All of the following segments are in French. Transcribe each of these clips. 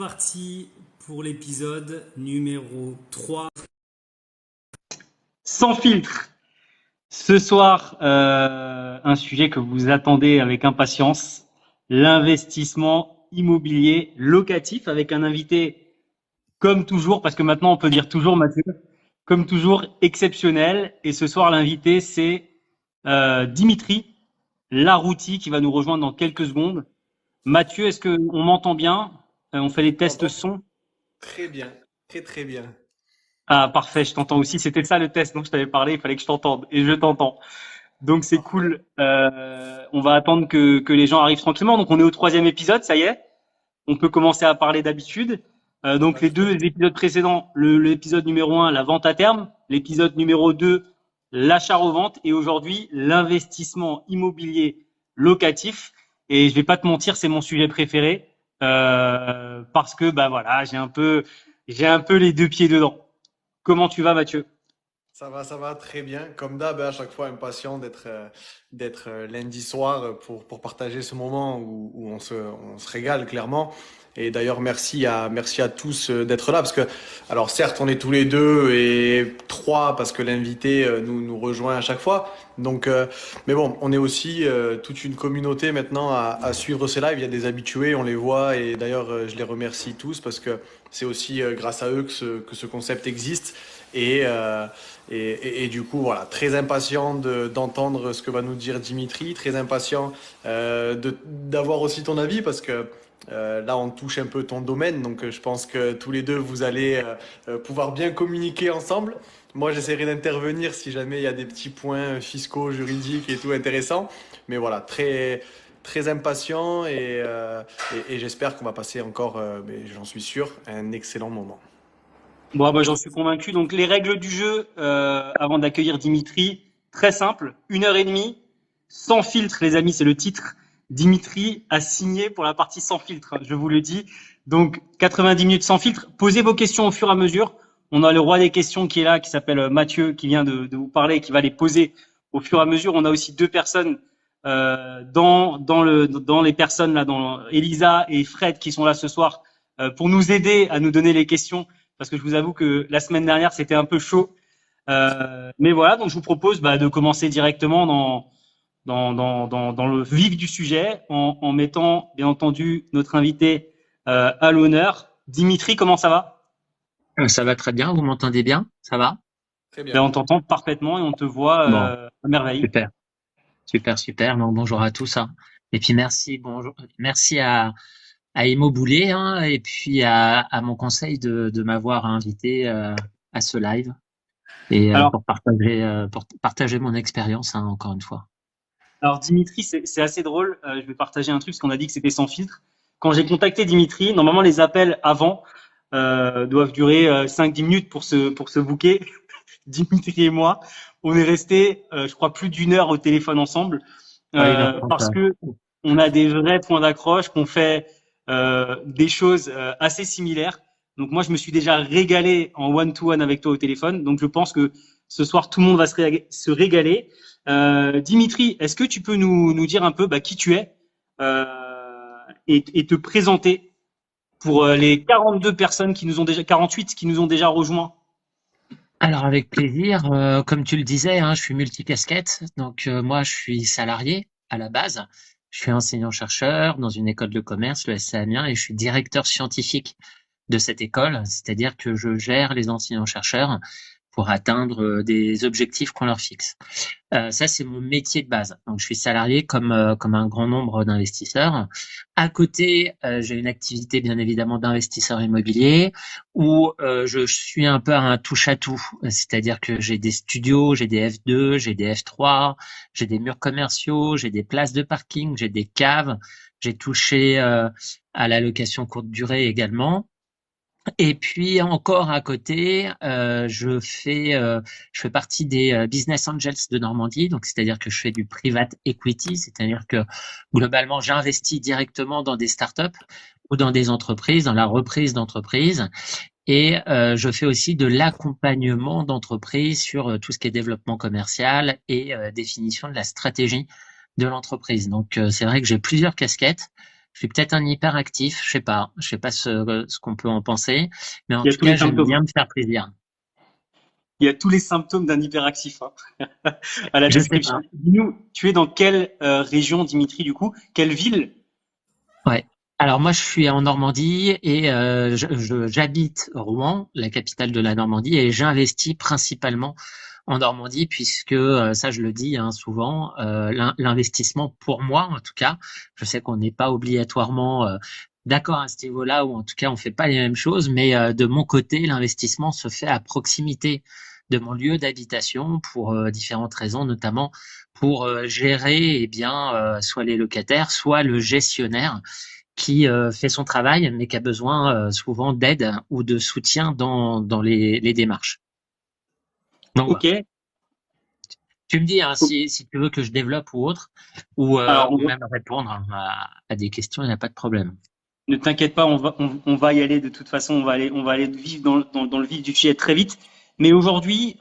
Parti pour l'épisode numéro 3. Sans filtre. Ce soir, un sujet que vous attendez avec impatience, l'investissement immobilier locatif avec un invité comme toujours, parce que maintenant on peut dire toujours Mathieu, comme toujours exceptionnel. Et ce soir, l'invité, c'est Dimitri Larouti qui va nous rejoindre dans quelques secondes. Mathieu, est-ce qu'on m'entend bien? On fait les tests T'entends son. très bien, très très bien. Ah, parfait, je t'entends aussi. C'était ça le test dont je t'avais parlé. Il fallait que je t'entende et je t'entends. Donc c'est Parfait. cool. On va attendre que les gens arrivent tranquillement. Donc on est au troisième épisode, ça y est. On peut commencer à parler d'habitude. Donc Pas les de deux souci. épisodes précédents, l'épisode numéro un, la vente à terme, l'épisode numéro 2, l'achat-revente, et aujourd'hui l'investissement immobilier locatif. Et je vais pas te mentir, c'est mon sujet préféré parce que bah voilà, j'ai un peu les deux pieds dedans. Comment tu vas, Mathieu? Ça va très bien. Comme d'hab, à chaque fois impatient d'être lundi soir pour partager ce moment où on se régale clairement. Et d'ailleurs, merci à tous d'être là parce que, alors certes, on est tous les deux et trois parce que l'invité nous rejoint à chaque fois. Donc, mais bon, on est aussi toute une communauté maintenant à suivre ces lives. Il y a des habitués, on les voit et d'ailleurs, je les remercie tous parce que c'est aussi grâce à eux que ce concept existe. Et, euh, et du coup, voilà, très impatient d'entendre ce que va nous dire Dimitri, très impatient d'avoir aussi ton avis parce que là, on touche un peu ton domaine, donc je pense que tous les deux, vous allez pouvoir bien communiquer ensemble. Moi, j'essaierai d'intervenir si jamais il y a des petits points fiscaux, juridiques et tout intéressants. Mais voilà, très impatient et j'espère qu'on va passer encore, mais j'en suis sûr, un excellent moment. Bon, bah, j'en suis convaincu. Donc, les règles du jeu, avant d'accueillir Dimitri, très simple. 1 heure et demie, sans filtre, les amis, c'est le titre. Dimitri a signé pour la partie sans filtre, je vous le dis. Donc, 90 minutes sans filtre. Posez vos questions au fur et à mesure. On a le roi des questions qui est là, qui s'appelle Mathieu, qui vient de vous parler et qui va les poser au fur et à mesure. On a aussi deux personnes dans les personnes là, dans Elisa et Fred qui sont là ce soir pour nous aider à nous donner les questions parce que je vous avoue que la semaine dernière, c'était un peu chaud. Mais voilà, donc je vous propose de commencer directement dans le vif du sujet en mettant, bien entendu, notre invité à l'honneur. Dimitri, comment ça va? Ça va très bien, vous m'entendez bien? Ça va? Très Ben, bien. on t'entend parfaitement et on te voit Bon, à merveille. super, super. Donc, bonjour à tous, hein. Et puis merci à Imo Boulet, hein, et puis à mon conseil de m'avoir invité à ce live et Alors, pour partager mon expérience, hein, encore une fois. alors Dimitri, c'est assez drôle. Je vais partager un truc parce qu'on a dit que c'était sans filtre. Quand j'ai contacté Dimitri, normalement les appels avant doivent durer 5-10 minutes pour se booker. Dimitri et moi, on est resté, je crois, plus d'1 heure au téléphone ensemble Ouais, 1h30. parce que on a des vrais points d'accroche, qu'on fait des choses assez similaires. Donc moi, je me suis déjà régalé en one-to-one avec toi au téléphone. Donc je pense que ce soir, tout le monde va se régaler. Dimitri, est-ce que tu peux nous dire un peu qui tu es euh, et te présenter pour les 42 personnes qui nous ont déjà, 48 qui nous ont déjà rejoints? Alors avec plaisir, comme tu le disais, hein, je suis multicasquette, donc moi je suis salarié à la base, je suis enseignant-chercheur dans une école de commerce, le SCA Amiens, et je suis directeur scientifique de cette école, c'est-à-dire que je gère les enseignants-chercheurs pour atteindre des objectifs qu'on leur fixe. Ça, c'est mon métier de base. Donc, je suis salarié comme un grand nombre d'investisseurs. À côté, j'ai une activité bien évidemment d'investisseur immobilier où je suis un peu un touche-à-tout. C'est-à-dire que j'ai des studios, j'ai des F2, j'ai des F3, j'ai des murs commerciaux, j'ai des places de parking, j'ai des caves. J'ai touché à la location courte durée également. Et puis encore à côté, je fais partie des business angels de Normandie, donc c'est-à-dire que je fais du private equity, c'est-à-dire que globalement j'investis directement dans des startups ou dans des entreprises, dans la reprise d'entreprises, et je fais aussi de l'accompagnement d'entreprises sur tout ce qui est développement commercial et définition de la stratégie de l'entreprise. Donc c'est vrai que j'ai plusieurs casquettes. Je suis peut-être un hyperactif, je sais pas ce qu'on peut en penser, mais en Il y a tout tous les cas, j'aime symptômes. bien me faire plaisir. Il y a tous les symptômes d'un hyperactif, hein, à la Je sais description. pas. Dis-nous, tu es dans quelle région, Dimitri, du coup? Quelle ville? Ouais. Alors moi, je suis en Normandie et j'habite Rouen, la capitale de la Normandie, et j'investis principalement en Normandie puisque ça, je le dis hein, souvent, l'investissement pour moi, en tout cas, je sais qu'on n'est pas obligatoirement d'accord à ce niveau-là, ou en tout cas, on fait pas les mêmes choses, mais de mon côté, l'investissement se fait à proximité de mon lieu d'habitation pour différentes raisons, notamment pour gérer eh bien soit les locataires, soit le gestionnaire qui fait son travail, mais qui a besoin souvent d'aide ou de soutien dans les démarches. Donc Ok. voilà. Tu me dis hein, si tu veux que je développe ou autre, Alors, ou même répondre à des questions, il n'y a pas de problème. ne t'inquiète pas, on va y aller de toute façon, on va aller vivre dans le vif du sujet très vite. Mais aujourd'hui,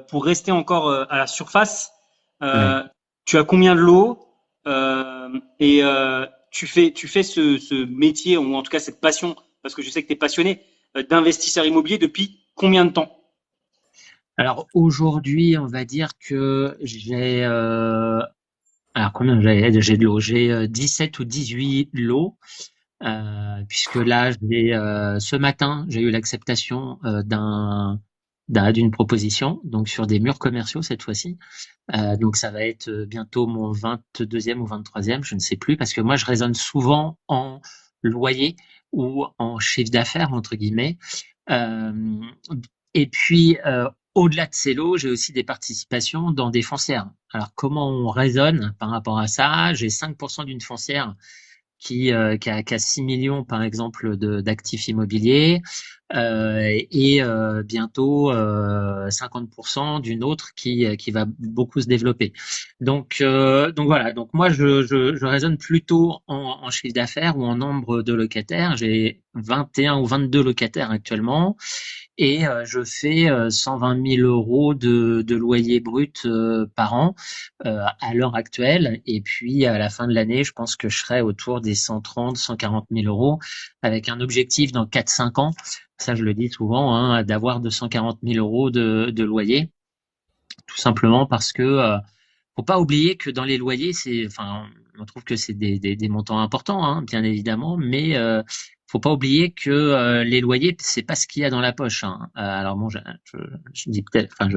pour rester encore à la surface, Ouais. tu as combien de lots et tu fais ce métier, ou en tout cas cette passion, parce que je sais que tu es passionné, d'investisseur immobilier depuis combien de temps? Alors aujourd'hui, on va dire que j'ai alors combien j'ai de lots? J'ai 17 ou 18 lots. Puisque là, ce matin, j'ai eu l'acceptation d'une proposition, donc sur des murs commerciaux cette fois-ci. Donc ça va être bientôt mon 22e ou 23e, je ne sais plus, parce que moi je raisonne souvent en loyer ou en chiffre d'affaires entre guillemets. Euh, et puis au-delà de ces lots, j'ai aussi des participations dans des foncières. Alors comment on raisonne par rapport à ça? J'ai 5% d'une foncière qui a 6 millions par exemple d'actifs immobiliers et bientôt 50% d'une autre qui va beaucoup se développer. Donc voilà. Donc moi je raisonne plutôt en chiffre d'affaires ou en nombre de locataires. J'ai 21 ou 22 locataires actuellement et je fais 120 000 euros de loyer brut par an à l'heure actuelle. Et puis à la fin de l'année, je pense que je serai autour des 130, 140 000 euros avec un objectif dans 4-5 ans. Ça, je le dis souvent, hein, d'avoir 240 000 euros de loyer, tout simplement parce que faut pas oublier que dans les loyers, enfin, on trouve que c'est des montants importants, hein, bien évidemment, mais faut pas oublier que les loyers, c'est pas ce qu'il y a dans la poche. Hein. Alors bon, je dis peut-être, enfin,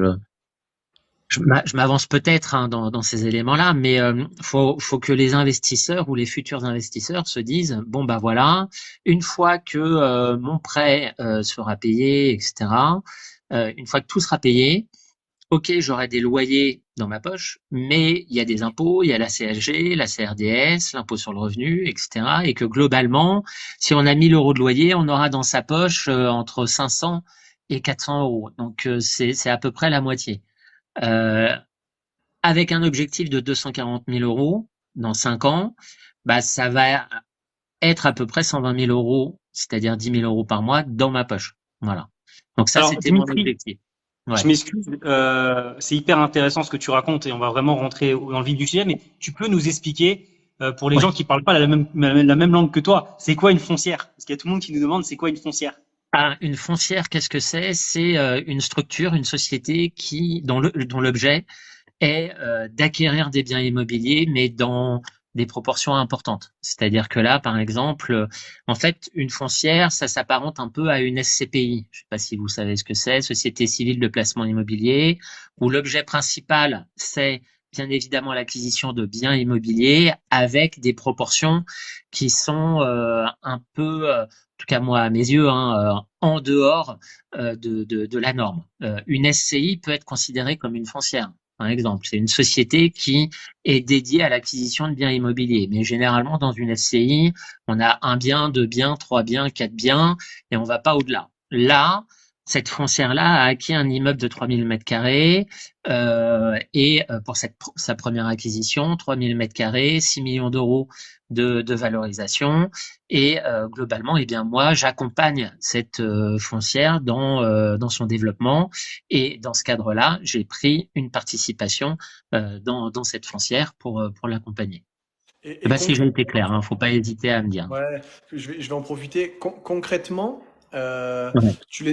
je m'avance peut-être hein, dans ces éléments-là, mais faut que les investisseurs ou les futurs investisseurs se disent bon bah voilà, une fois que mon prêt sera payé, etc. Une fois que tout sera payé, ok, j'aurai des loyers dans ma poche, mais il y a des impôts, il y a la CSG, la CRDS, l'impôt sur le revenu, etc. Et que globalement, si on a 1 000 euros de loyer, on aura dans sa poche entre 500 et 400 euros. Donc c'est à peu près la moitié. Euh, avec un objectif de 240 000 euros dans 5 ans, bah, ça va être à peu près 120 000 euros, c'est-à-dire 10 000 euros par mois dans ma poche. Voilà. Donc ça, Alors, c'était mon Dimitri, objectif. je Ouais. m'excuse, c'est hyper intéressant ce que tu racontes et on va vraiment rentrer dans le vif du sujet, mais tu peux nous expliquer, pour les Ouais. gens qui parlent pas la même langue que toi, c'est quoi une foncière? Parce qu'il y a tout le monde qui nous demande c'est quoi une foncière? Ah, une foncière, qu'est-ce que c'est? C'est une structure, une société dont l'objet est d'acquérir des biens immobiliers, mais dans des proportions importantes. C'est-à-dire que là, par exemple, en fait, une foncière, ça s'apparente un peu à une SCPI. Je ne sais pas si vous savez ce que c'est, Société civile de placement immobilier, où l'objet principal, c'est bien évidemment l'acquisition de biens immobiliers avec des proportions qui sont un peu, en tout cas moi à mes yeux, hein, en dehors de la norme. Une SCI peut être considérée comme une foncière. Par exemple, c'est une société qui est dédiée à l'acquisition de biens immobiliers. Mais généralement, dans une SCI, on a un bien, deux biens, trois biens, quatre biens, et on va pas au-delà. Là, cette foncière-là a acquis un immeuble de 3000 mètres carrés et pour sa première acquisition, 3000 mètres carrés, 6 millions d'euros de valorisation. Et globalement, eh bien moi, j'accompagne cette foncière dans son développement. Et dans ce cadre-là, j'ai pris une participation dans cette foncière pour l'accompagner. Et Si j'ai été clair, hein, faut pas hésiter à me dire. ouais, je vais en profiter. Concrètement, Ouais.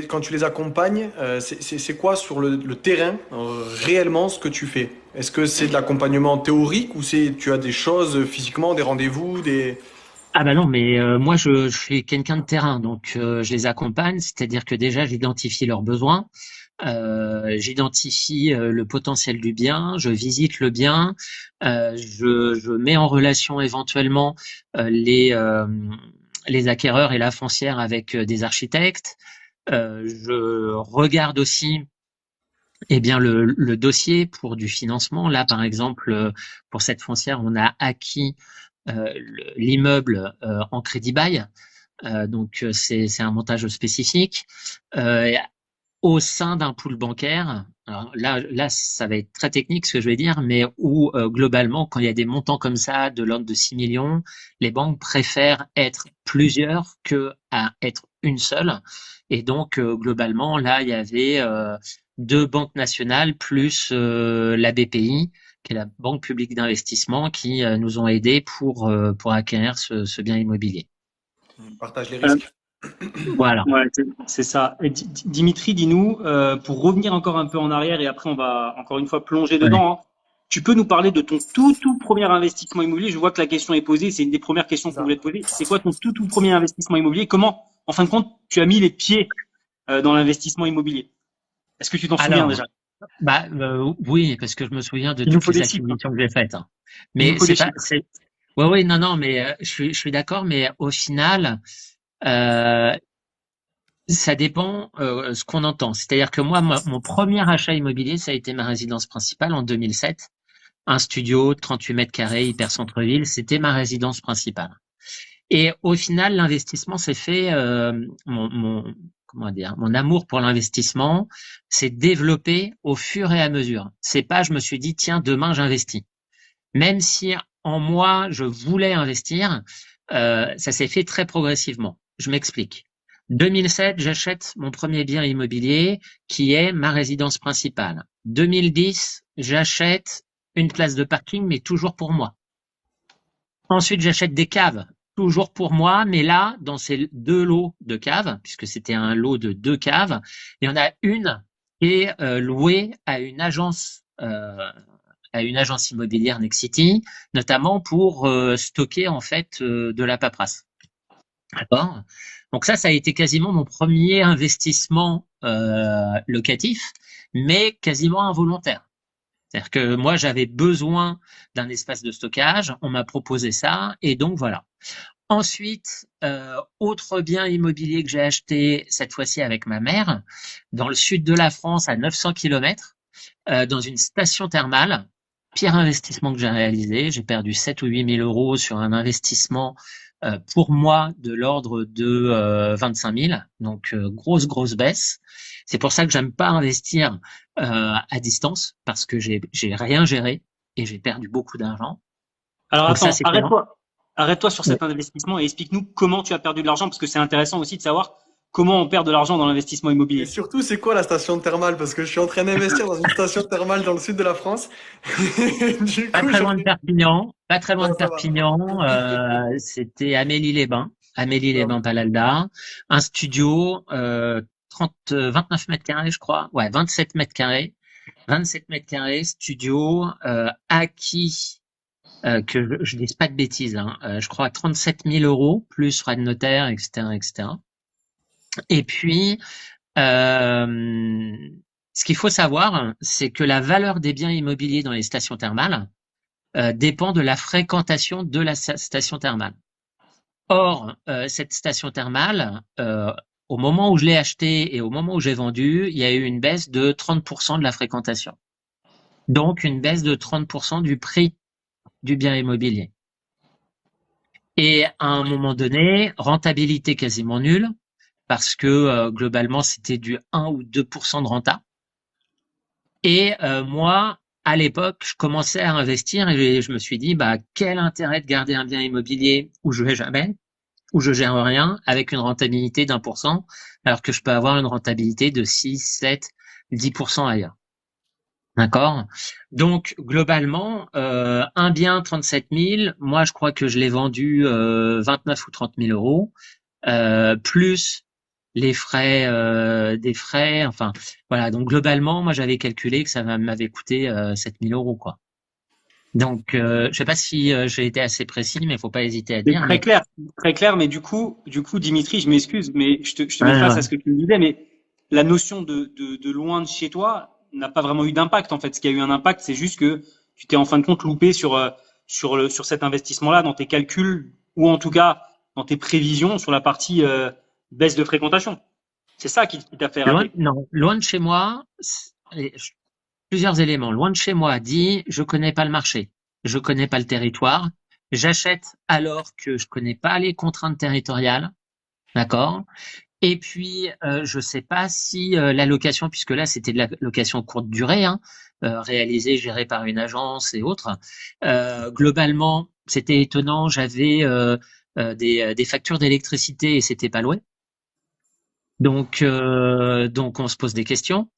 quand tu les accompagnes, c'est quoi sur le terrain, réellement ce que tu fais? Est-ce que c'est de l'accompagnement théorique ou tu as des choses physiquement, des rendez-vous, des... Ah bah non, mais moi je suis quelqu'un de terrain, donc je les accompagne, c'est-à-dire que déjà j'identifie leurs besoins, j'identifie le potentiel du bien, je visite le bien, je mets en relation éventuellement euh, les euh, les acquéreurs et la foncière avec des architectes. Je regarde aussi le dossier pour du financement. Là, par exemple, pour cette foncière, on a acquis l'immeuble en crédit bail. C'est un montage spécifique. Euh, Au sein d'un pool bancaire, alors là, ça va être très technique ce que je vais dire, mais où globalement, quand il y a des montants comme ça, de l'ordre de 6 millions, les banques préfèrent être plusieurs que à être une seule. Et donc, globalement, là, il y avait deux banques nationales plus la BPI, qui est la Banque publique d'investissement, qui nous ont aidés pour acquérir ce bien immobilier. Partage les Euh, risques. Voilà. ouais, c'est ça. Et Dimitri, dis-nous, pour revenir encore un peu en arrière et après on va encore une fois plonger Ouais. dedans, hein, tu peux nous parler de ton tout premier investissement immobilier? Je vois que la question est posée, c'est une des premières questions C'est qu'on ça. voulait te poser. C'est quoi ton tout premier investissement immobilier? Comment, en fin de compte, tu as mis les pieds dans l'investissement immobilier? Est-ce que tu t'en souviens Alors, déjà? oui, parce que je me souviens de Il nous toutes faut les des chiffres, hein. acquisitions que j'ai faites, hein. Il nous Mais faut des c'est pas, chiffres. c'est, ouais, ouais, non, non, mais je suis d'accord, mais au final, euh, ça dépend ce qu'on entend. C'est-à-dire que moi, mon premier achat immobilier, ça a été ma résidence principale en 2007. Un studio, 38 mètres carrés, hyper centre-ville, c'était ma résidence principale. Et au final, l'investissement s'est fait, comment dire, mon amour pour l'investissement s'est développé au fur et à mesure. C'est pas, je me suis dit, tiens, demain j'investis. Même si en moi je voulais investir, ça s'est fait très progressivement. Je m'explique. 2007, j'achète mon premier bien immobilier qui est ma résidence principale. 2010, j'achète une place de parking, mais toujours pour moi. Ensuite, j'achète des caves, toujours pour moi, mais là, dans ces deux lots de caves, puisque c'était un lot de deux caves, il y en a une qui est louée à une agence immobilière Nexity, notamment pour stocker en fait de la paperasse. D'accord. Donc ça a été quasiment mon premier investissement locatif, mais quasiment involontaire. C'est-à-dire que moi, j'avais besoin d'un espace de stockage, on m'a proposé ça, et donc voilà. Ensuite, autre bien immobilier que j'ai acheté, cette fois-ci avec ma mère, dans le sud de la France, à 900 km, dans une station thermale. Pire investissement que j'ai réalisé, j'ai perdu 7 ou 8 000 euros sur un investissement pour moi de l'ordre de 25 000, donc grosse baisse. C'est pour ça que j'aime pas investir à distance parce que j'ai rien géré et j'ai perdu beaucoup d'argent. Alors Donc ça attends, c'était arrête-toi sur ouais. cet investissement et explique-nous comment tu as perdu de l'argent, parce que c'est intéressant aussi de savoir comment on perd de l'argent dans l'investissement Et immobilier. surtout, c'est quoi la station thermale? Parce que je suis en train d'investir dans une station thermale dans le sud de la France. Du Pas coup, très loin de j'aurais... Perpignan, pas très loin Bon, de ça va. Perpignan. C'était Amélie-les-Bains, Non, Amélie-les-Bains Palalda, un studio 29 mètres carrés, je crois. Ouais, 27 mètres carrés, 27 mètres carrés, studio acquis. Que je dise pas de bêtises, hein, je crois à 37 000 euros plus frais de notaire, etc., etc. Et puis, ce qu'il faut savoir, c'est que la valeur des biens immobiliers dans les stations thermales dépend de la fréquentation de la station thermale. Or, cette station thermale, au moment où je l'ai achetée et au moment où j'ai vendu, il y a eu une baisse de 30% de la fréquentation. Donc, une baisse de 30% du prix du bien immobilier. Et à un moment donné, rentabilité quasiment nulle, parce que globalement, c'était du 1 ou 2% de renta. Et moi, à l'époque, je commençais à investir et je me suis dit, bah, quel intérêt de garder un bien immobilier où je vais jamais, où je gère rien, avec une rentabilité d'1%, alors que je peux avoir une rentabilité de 6, 7, 10% ailleurs. D'accord? Donc, globalement, un bien 37 000, moi, je crois que je l'ai vendu 29 ou 30 000 euros, plus les frais, des frais, enfin, voilà. Donc, globalement, moi, j'avais calculé que ça m'avait coûté 7 000 euros, quoi. Donc, je sais pas si j'ai été assez précis, mais il faut pas hésiter à C'est dire. Mais très clair, mais du coup, Dimitri, je m'excuse, mais je te mets ouais, face ouais. à ce que tu me disais, mais la notion de loin de chez toi n'a pas vraiment eu d'impact, en fait. Ce qui a eu un impact, c'est juste que tu t'es en fin de compte loupé sur cet investissement-là dans tes calculs, ou en tout cas, dans tes prévisions sur la partie, baisse de fréquentation. C'est ça qui t'a fait Loin, rater. non, loin de chez moi, allez, plusieurs éléments. Loin de chez moi dit, je connais pas le marché, je connais pas le territoire, j'achète alors que je connais pas les contraintes territoriales, d'accord? Et puis, je sais pas si la location, puisque là c'était de la location courte durée, hein, réalisée, gérée par une agence et autres. Globalement, c'était étonnant. J'avais des factures d'électricité et c'était pas loué. Donc on se pose des questions.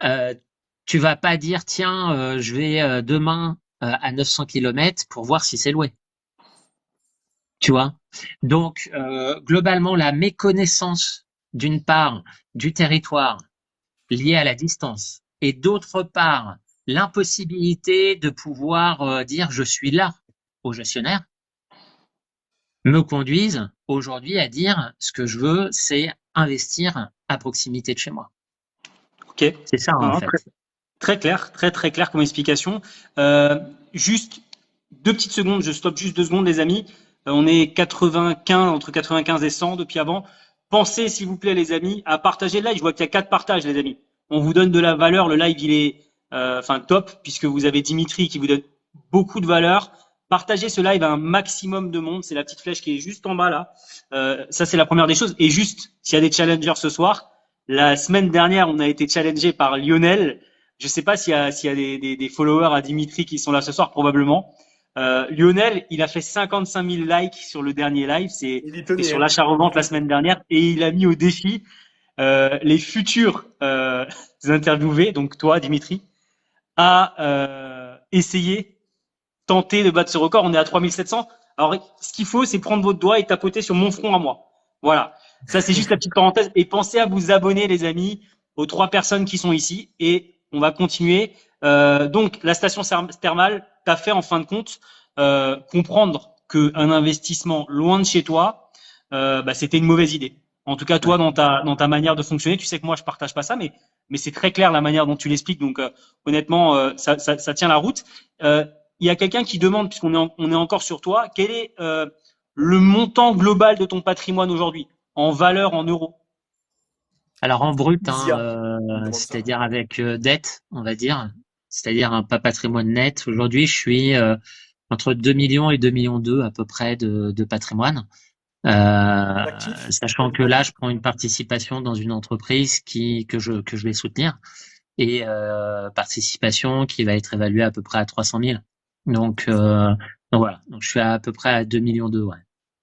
Euh, Tu vas pas dire tiens, je vais demain à 900 kilomètres pour voir si c'est loué. Tu vois? Donc globalement, la méconnaissance d'une part du territoire lié à la distance et d'autre part l'impossibilité de pouvoir dire je suis là au gestionnaire me conduisent aujourd'hui à dire ce que je veux, c'est investir à proximité de chez moi. Ok. C'est ça Non, en non, fait. très clair, très clair comme explication. Juste 2 petites secondes, je stoppe juste 2 secondes, les amis. On est 95, entre 95 et 100 depuis avant. Pensez, s'il vous plaît, les amis, à partager le live. Je vois qu'il y a 4 partages, les amis. On vous donne de la valeur. Le live, il est, top, puisque vous avez Dimitri qui vous donne beaucoup de valeur. Partagez ce live à un maximum de monde. C'est la petite flèche qui est juste en bas là. Ça, c'est la première des choses. Et juste, s'il y a des challengers ce soir, la semaine dernière, on a été challengé par Lionel. Je sais pas s'il y a des followers à Dimitri qui sont là ce soir, probablement. Lionel, il a fait 55 000 likes sur le dernier live, c'est Il y et tenait, sur hein. l'achat-revente la semaine dernière, et il a mis au défi les futurs interviewés, donc toi, Dimitri, à essayer, tenter de battre ce record. On est à 3700. Alors, ce qu'il faut, c'est prendre votre doigt et tapoter sur mon front à moi. Voilà. Ça, c'est juste la petite parenthèse. Et pensez à vous abonner, les amis, aux 3 personnes qui sont ici. Et on va continuer. Donc, la station thermale t'a fait, en fin de compte, comprendre qu'un investissement loin de chez toi, c'était une mauvaise idée. En tout cas, toi, dans ta manière de fonctionner, tu sais que moi, je partage pas ça, mais c'est très clair la manière dont tu l'expliques. Donc, honnêtement, ça tient la route. Il y a quelqu'un qui demande, on est encore sur toi, quel est le montant global de ton patrimoine aujourd'hui, en valeur, en euros? Alors en brut, hein, Isia, il demande ça. c'est-à-dire avec dette, on va dire, c'est-à-dire un pas patrimoine net. Aujourd'hui, je suis entre 2 millions et 2 millions 2 à peu près de patrimoine. L'actif? Sachant que là, je prends une participation dans une entreprise que je vais soutenir et participation qui va être évaluée à peu près à 300 000. Donc voilà. Donc je suis à peu près à 2 millions 2, ouais.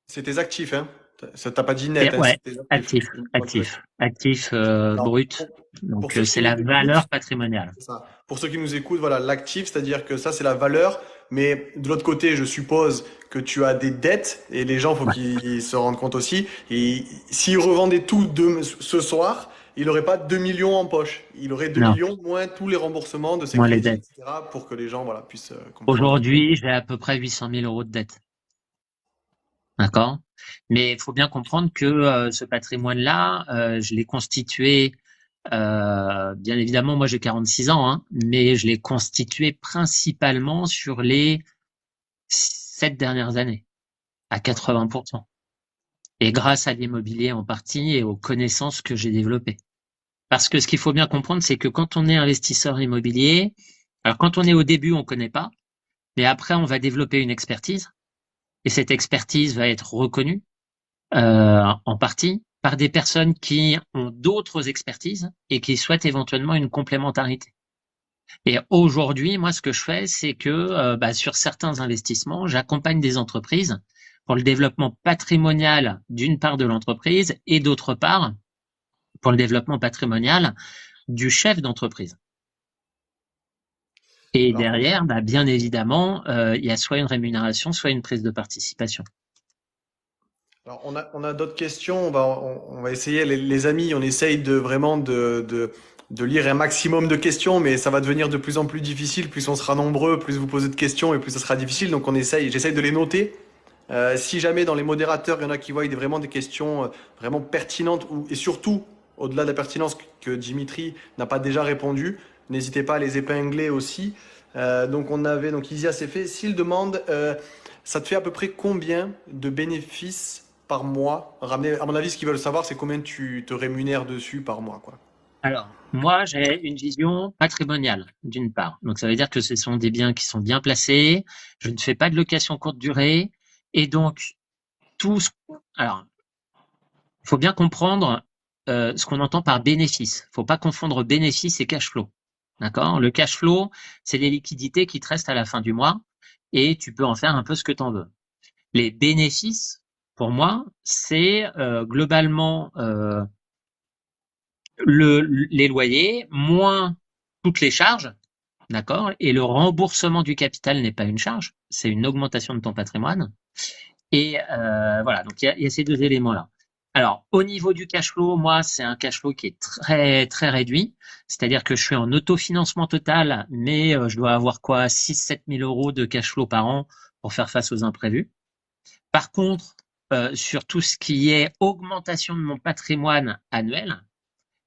C'est tes actifs, hein. Ça t'a pas dit net, hein, Ouais, c'est tes actifs. Une bonne flèche. actif Alors, brut. pour Donc ceux c'est qui la nous écoutent, valeur patrimoniale. c'est ça. Pour ceux qui nous écoutent, voilà, l'actif, c'est-à-dire que ça, c'est la valeur. Mais de l'autre côté, je suppose que tu as des dettes et les gens, faut Ouais. qu'ils se rendent compte aussi. Et s'ils revendaient tout ce soir, il n'aurait pas 2 millions en poche. Il aurait 2 Non, millions moins tous les remboursements de ses moins les crédits, dettes. etc. pour que les gens, voilà, puissent comprendre. Aujourd'hui, j'ai à peu près 800 000 euros de dettes. D'accord? Mais il faut bien comprendre que ce patrimoine-là, je l'ai constitué, bien évidemment, moi j'ai 46 ans, hein, mais je l'ai constitué principalement sur les 7 dernières années, à 80%. Et grâce à l'immobilier en partie et aux connaissances que j'ai développées. Parce que ce qu'il faut bien comprendre, c'est que quand on est investisseur immobilier, alors quand on est au début, on connaît pas, mais après on va développer une expertise, et cette expertise va être reconnue en partie par des personnes qui ont d'autres expertises et qui souhaitent éventuellement une complémentarité. Et aujourd'hui, moi, ce que je fais, c'est que sur certains investissements, j'accompagne des entreprises pour le développement patrimonial d'une part de l'entreprise et d'autre part pour le développement patrimonial du chef d'entreprise. Et Alors, derrière, bah, bien évidemment, il y a soit une rémunération, soit une prise de participation. Alors, on a d'autres questions. On va essayer, les amis, on essaye de vraiment de lire un maximum de questions, mais ça va devenir de plus en plus difficile. Plus on sera nombreux, plus vous posez de questions et plus ça sera difficile. Donc, j'essaye de les noter. Si jamais dans les modérateurs, il y en a qui voient vraiment des questions vraiment pertinentes et surtout, au-delà de la pertinence que Dimitri n'a pas déjà répondu, n'hésitez pas à les épingler aussi. Donc Isia s'est fait. S'il demande, ça te fait à peu près combien de bénéfices par mois ramener? À mon avis, ce qu'ils veulent savoir, c'est combien tu te rémunères dessus par mois, quoi. Alors, moi, j'ai une vision patrimoniale, d'une part. Donc, ça veut dire que ce sont des biens qui sont bien placés. Je ne fais pas de location courte durée. Et donc, tout ce... Alors, il faut bien comprendre ce qu'on entend par bénéfice. Il faut pas confondre bénéfice et cash flow. D'accord? Le cash flow, c'est les liquidités qui te restent à la fin du mois et tu peux en faire un peu ce que tu en veux. Les bénéfices, pour moi, c'est globalement les loyers moins toutes les charges, d'accord? Et le remboursement du capital n'est pas une charge, c'est une augmentation de ton patrimoine. Et voilà, donc il y a ces deux éléments-là. Alors, au niveau du cash flow, moi, c'est un cash flow qui est très très réduit, c'est-à-dire que je suis en autofinancement total, mais je dois avoir quoi, 6-7 000 euros de cash flow par an pour faire face aux imprévus. Par contre, sur tout ce qui est augmentation de mon patrimoine annuel,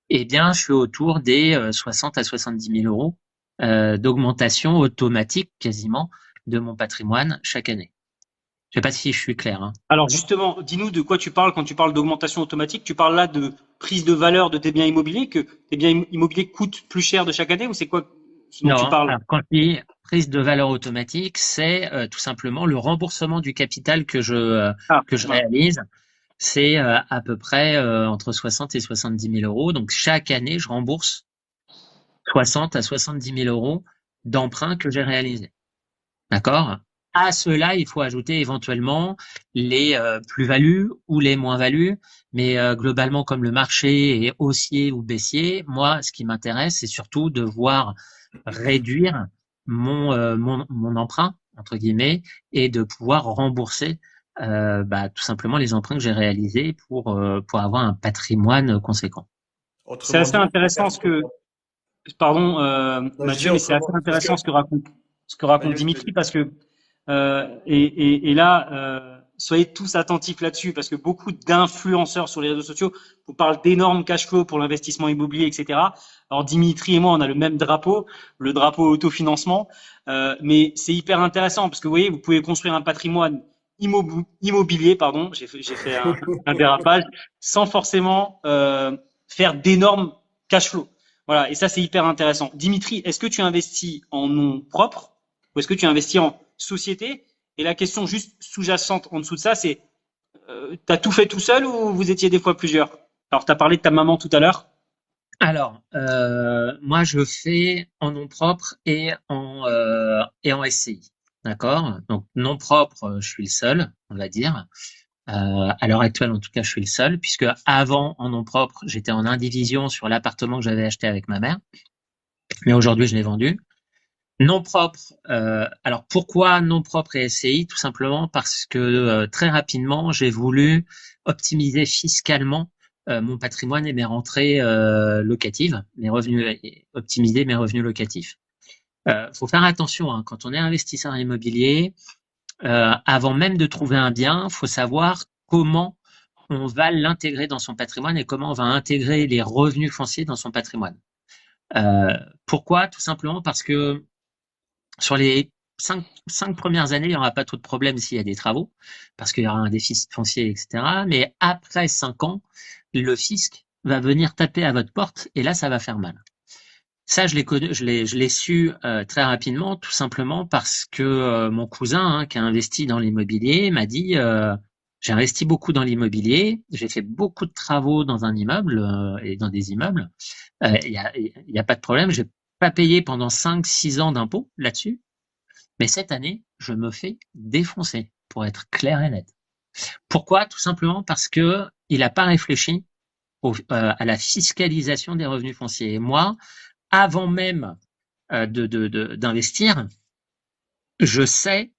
eh bien, je suis autour des 60 à 70 000 euros d'augmentation automatique quasiment de mon patrimoine chaque année. Je sais pas si je suis clair, hein. Alors justement, dis-nous de quoi tu parles quand tu parles d'augmentation automatique. Tu parles là de prise de valeur de tes biens immobiliers, que tes biens immobiliers coûtent plus cher de chaque année, ou c'est quoi ce dont tu Non, parles? alors quand je dis prise de valeur automatique, c'est tout simplement le remboursement du capital Ah, que je voilà. réalise. C'est à peu près entre 60 et 70 000 euros. Donc chaque année, je rembourse 60 à 70 000 euros d'emprunts que j'ai réalisés. D'accord? À cela, il faut ajouter éventuellement les plus-values ou les moins-values. Mais globalement, comme le marché est haussier ou baissier, moi, ce qui m'intéresse, c'est surtout de voir réduire mon emprunt, entre guillemets, et de pouvoir rembourser tout simplement les emprunts que j'ai réalisés pour avoir un patrimoine conséquent. C'est Autrement assez dit, intéressant pardon je Mathieu, disais mais c'est assez autrement, parce que, intéressant ce que raconte vas-y, vas-y. Dimitri parce que et là soyez tous attentifs là-dessus parce que beaucoup d'influenceurs sur les réseaux sociaux vous parlent d'énormes cash flow pour l'investissement immobilier, etc. Alors Dimitri et moi on a le même drapeau, le drapeau autofinancement, mais c'est hyper intéressant parce que vous voyez vous pouvez construire un patrimoine immobilier, pardon, j'ai fait un dérapage sans forcément faire d'énormes cash flow. Voilà, et ça c'est hyper intéressant. Dimitri, est-ce que tu investis en nom propre ou est-ce que tu investis en société? Et la question juste sous-jacente en dessous de ça, c'est t'as tout fait tout seul ou vous étiez des fois plusieurs? Alors t'as parlé de ta maman tout à l'heure. Alors, moi, je fais en nom propre et en SCI. D'accord? Donc, nom propre, je suis le seul, on va dire. À l'heure actuelle, en tout cas, je suis le seul, puisque avant, en nom propre, j'étais en indivision sur l'appartement que j'avais acheté avec ma mère. Mais aujourd'hui, je l'ai vendu. Nom propre. Alors, pourquoi nom propre et SCI? Tout simplement parce que très rapidement, j'ai voulu optimiser fiscalement mon patrimoine et mes rentrées locatives, optimiser mes revenus locatifs. Faut faire attention, hein, quand on est investisseur immobilier, avant même de trouver un bien, faut savoir comment on va l'intégrer dans son patrimoine et comment on va intégrer les revenus fonciers dans son patrimoine. Pourquoi? Tout simplement parce que sur les cinq premières années, il n'y aura pas trop de problèmes s'il y a des travaux, parce qu'il y aura un déficit foncier, etc. Mais après 5 ans, le fisc va venir taper à votre porte et là, ça va faire mal. Ça, je l'ai su très rapidement, tout simplement parce que mon cousin, hein, qui a investi dans l'immobilier, m'a dit j'ai investi beaucoup dans l'immobilier, j'ai fait beaucoup de travaux dans un immeuble et dans des immeubles. Y a pas de problème, j'ai pas payé pendant 5-6 ans d'impôts là-dessus. Mais cette année, je me fais défoncer, pour être clair et net. Pourquoi? Tout simplement parce que il n'a pas réfléchi à la fiscalisation des revenus fonciers. Et moi, avant même d'investir, je sais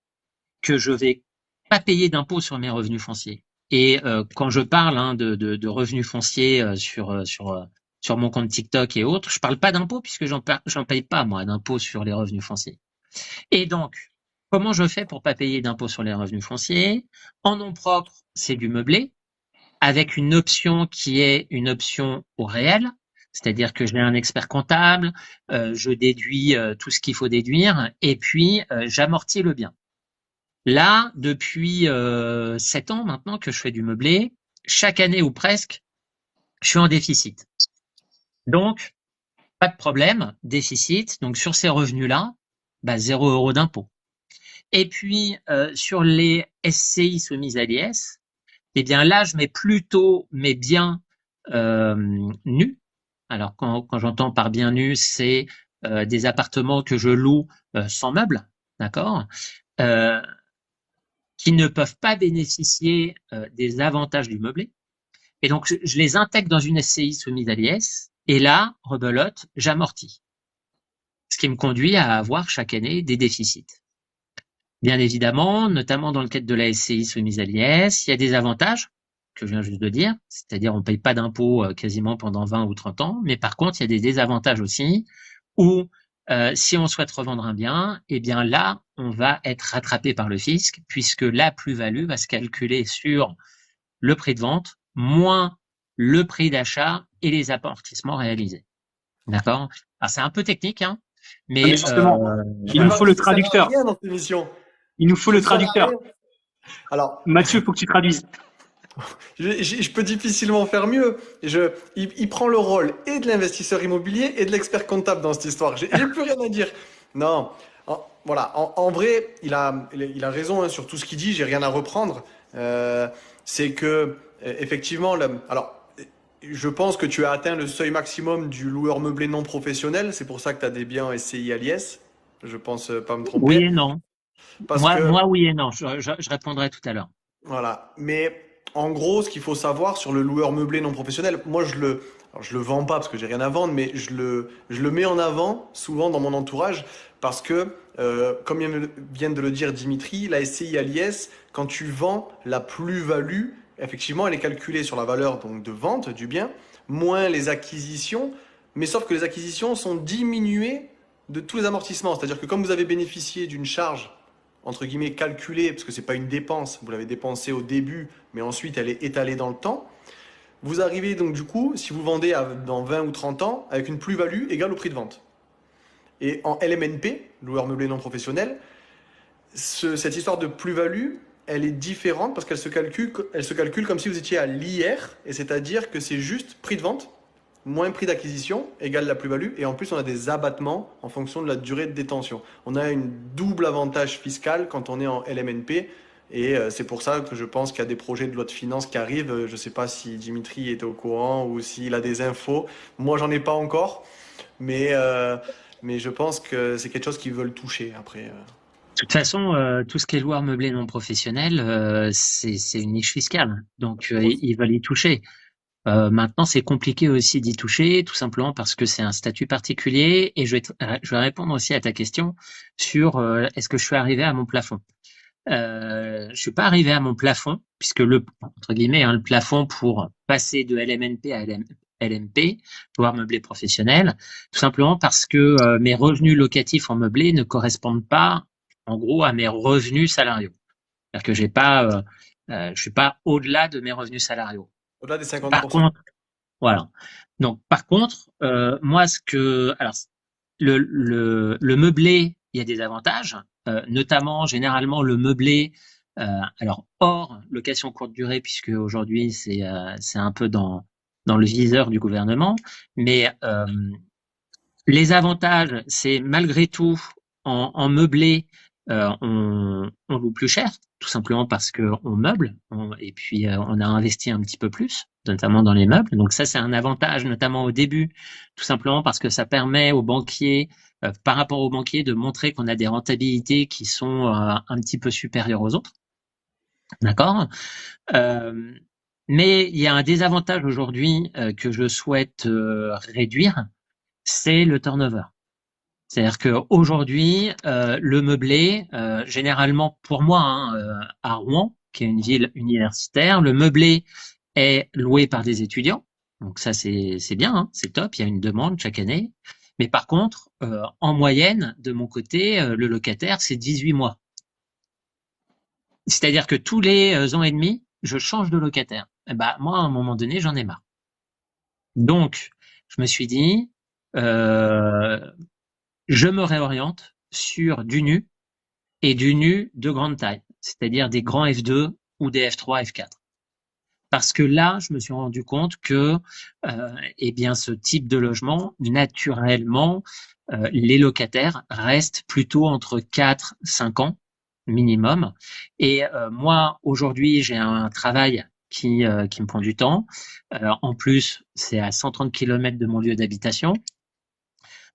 que je vais pas payer d'impôt sur mes revenus fonciers. Et quand je parle de revenus fonciers sur mon compte TikTok et autres, je parle pas d'impôt puisque j'en paye pas moi d'impôt sur les revenus fonciers. Et donc, comment je fais pour pas payer d'impôt sur les revenus fonciers? En nom propre, c'est du meublé, avec une option qui est une option au réel, c'est-à-dire que j'ai un expert comptable, je déduis tout ce qu'il faut déduire, et puis j'amortis le bien. Là, depuis 7 ans maintenant que je fais du meublé, chaque année ou presque, je suis en déficit. Donc, pas de problème, déficit. Donc sur ces revenus-là, 0 € d'impôt. Et puis sur les SCI soumises à l'IS, eh bien là, je mets plutôt mes biens nus. Alors quand j'entends par bien nus, c'est des appartements que je loue sans meubles, d'accord, qui ne peuvent pas bénéficier des avantages du meublé. Et donc je les intègre dans une SCI soumise à l'IS. Et là, rebelote, j'amortis. Ce qui me conduit à avoir chaque année des déficits. Bien évidemment, notamment dans le cadre de la SCI soumise à l'IS, il y a des avantages que je viens juste de dire, c'est-à-dire on ne paye pas d'impôt quasiment pendant 20 ou 30 ans, mais par contre, il y a des désavantages aussi où si on souhaite revendre un bien, eh bien là, on va être rattrapé par le fisc puisque la plus-value va se calculer sur le prix de vente moins le prix d'achat et les amortissements réalisés. D'accord? Alors c'est un peu technique, hein, mais justement, il nous faut le traducteur. Il nous faut le traducteur. Alors, Mathieu, il faut que tu traduises. Je peux difficilement faire mieux. Il prend le rôle et de l'investisseur immobilier et de l'expert comptable dans cette histoire. J'ai plus rien à dire. Non, voilà. En vrai, il a raison hein, sur tout ce qu'il dit. J'ai rien à reprendre. C'est que effectivement, alors. Je pense que tu as atteint le seuil maximum du loueur meublé non professionnel. C'est pour ça que tu as des biens SCI à l'IS. Je pense pas me tromper. Oui et non. Moi, oui et non. Je répondrai tout à l'heure. Voilà. Mais en gros, ce qu'il faut savoir sur le loueur meublé non professionnel, moi je le vends pas parce que j'ai rien à vendre, mais je le mets en avant souvent dans mon entourage parce que, comme vient de le dire Dimitri, la SCI à l'IS, quand tu vends la plus-value, effectivement, elle est calculée sur la valeur donc, de vente du bien, moins les acquisitions, mais sauf que les acquisitions sont diminuées de tous les amortissements. C'est-à-dire que comme vous avez bénéficié d'une charge, entre guillemets, calculée, parce que c'est pas une dépense, vous l'avez dépensée au début, mais ensuite elle est étalée dans le temps, vous arrivez donc du coup, si vous vendez dans 20 ou 30 ans, avec une plus-value égale au prix de vente. Et en LMNP, loueur meublé non professionnel, cette histoire de plus-value, elle est différente parce qu'elle se calcule comme si vous étiez à l'IR, et c'est-à-dire que c'est juste prix de vente, moins prix d'acquisition, égale la plus-value, et en plus on a des abattements en fonction de la durée de détention. On a un double avantage fiscal quand on est en LMNP, et c'est pour ça que je pense qu'il y a des projets de loi de finances qui arrivent. Je ne sais pas si Dimitri était au courant ou s'il a des infos. Moi, j'en ai pas encore, mais je pense que c'est quelque chose qu'ils veulent toucher après. De toute façon, tout ce qui est loueur meublé non professionnel, c'est une niche fiscale, donc ils veulent y toucher. Maintenant, c'est compliqué aussi d'y toucher, tout simplement parce que c'est un statut particulier. Et je vais répondre aussi à ta question sur est-ce que je suis arrivé à mon plafond. Je suis pas arrivé à mon plafond puisque entre guillemets le plafond pour passer de LMNP à LMP, loueur meublé professionnel, tout simplement parce que mes revenus locatifs en meublé ne correspondent pas, en gros, à mes revenus salariaux. C'est-à-dire que je suis pas au-delà de mes revenus salariaux. Au-delà des 50%. Par contre, voilà. Donc, par contre, moi, alors, le meublé, il y a des avantages, notamment, généralement, le meublé, alors, hors location courte durée, puisque aujourd'hui, c'est un peu dans le viseur du gouvernement, mais les avantages, c'est malgré tout, en meublé, on loue plus cher, tout simplement parce que on meuble, et puis on a investi un petit peu plus, notamment dans les meubles. Donc ça, c'est un avantage, notamment au début, tout simplement parce que ça permet aux banquiers, par rapport aux banquiers, de montrer qu'on a des rentabilités qui sont un petit peu supérieures aux autres. D'accord ? Mais il y a un désavantage aujourd'hui que je souhaite réduire, c'est le turnover. C'est-à-dire qu'aujourd'hui, le meublé, généralement pour moi, à Rouen, qui est une ville universitaire, le meublé est loué par des étudiants. Donc ça, c'est bien, hein, c'est top, il y a une demande chaque année. Mais par contre, en moyenne, de mon côté, le locataire, c'est 18 mois. C'est-à-dire que tous les ans et demi, je change de locataire. Et bah, moi, à un moment donné, j'en ai marre. Donc, je me suis dit, euh, je me réoriente sur du nu et du nu de grande taille, c'est-à-dire des grands F2 ou des F3, F4. Parce que là, je me suis rendu compte que, eh bien, ce type de logement, naturellement, les locataires restent plutôt entre 4, 5 ans minimum. Et moi, aujourd'hui, j'ai un travail qui me prend du temps. En plus, c'est à 130 km de mon lieu d'habitation.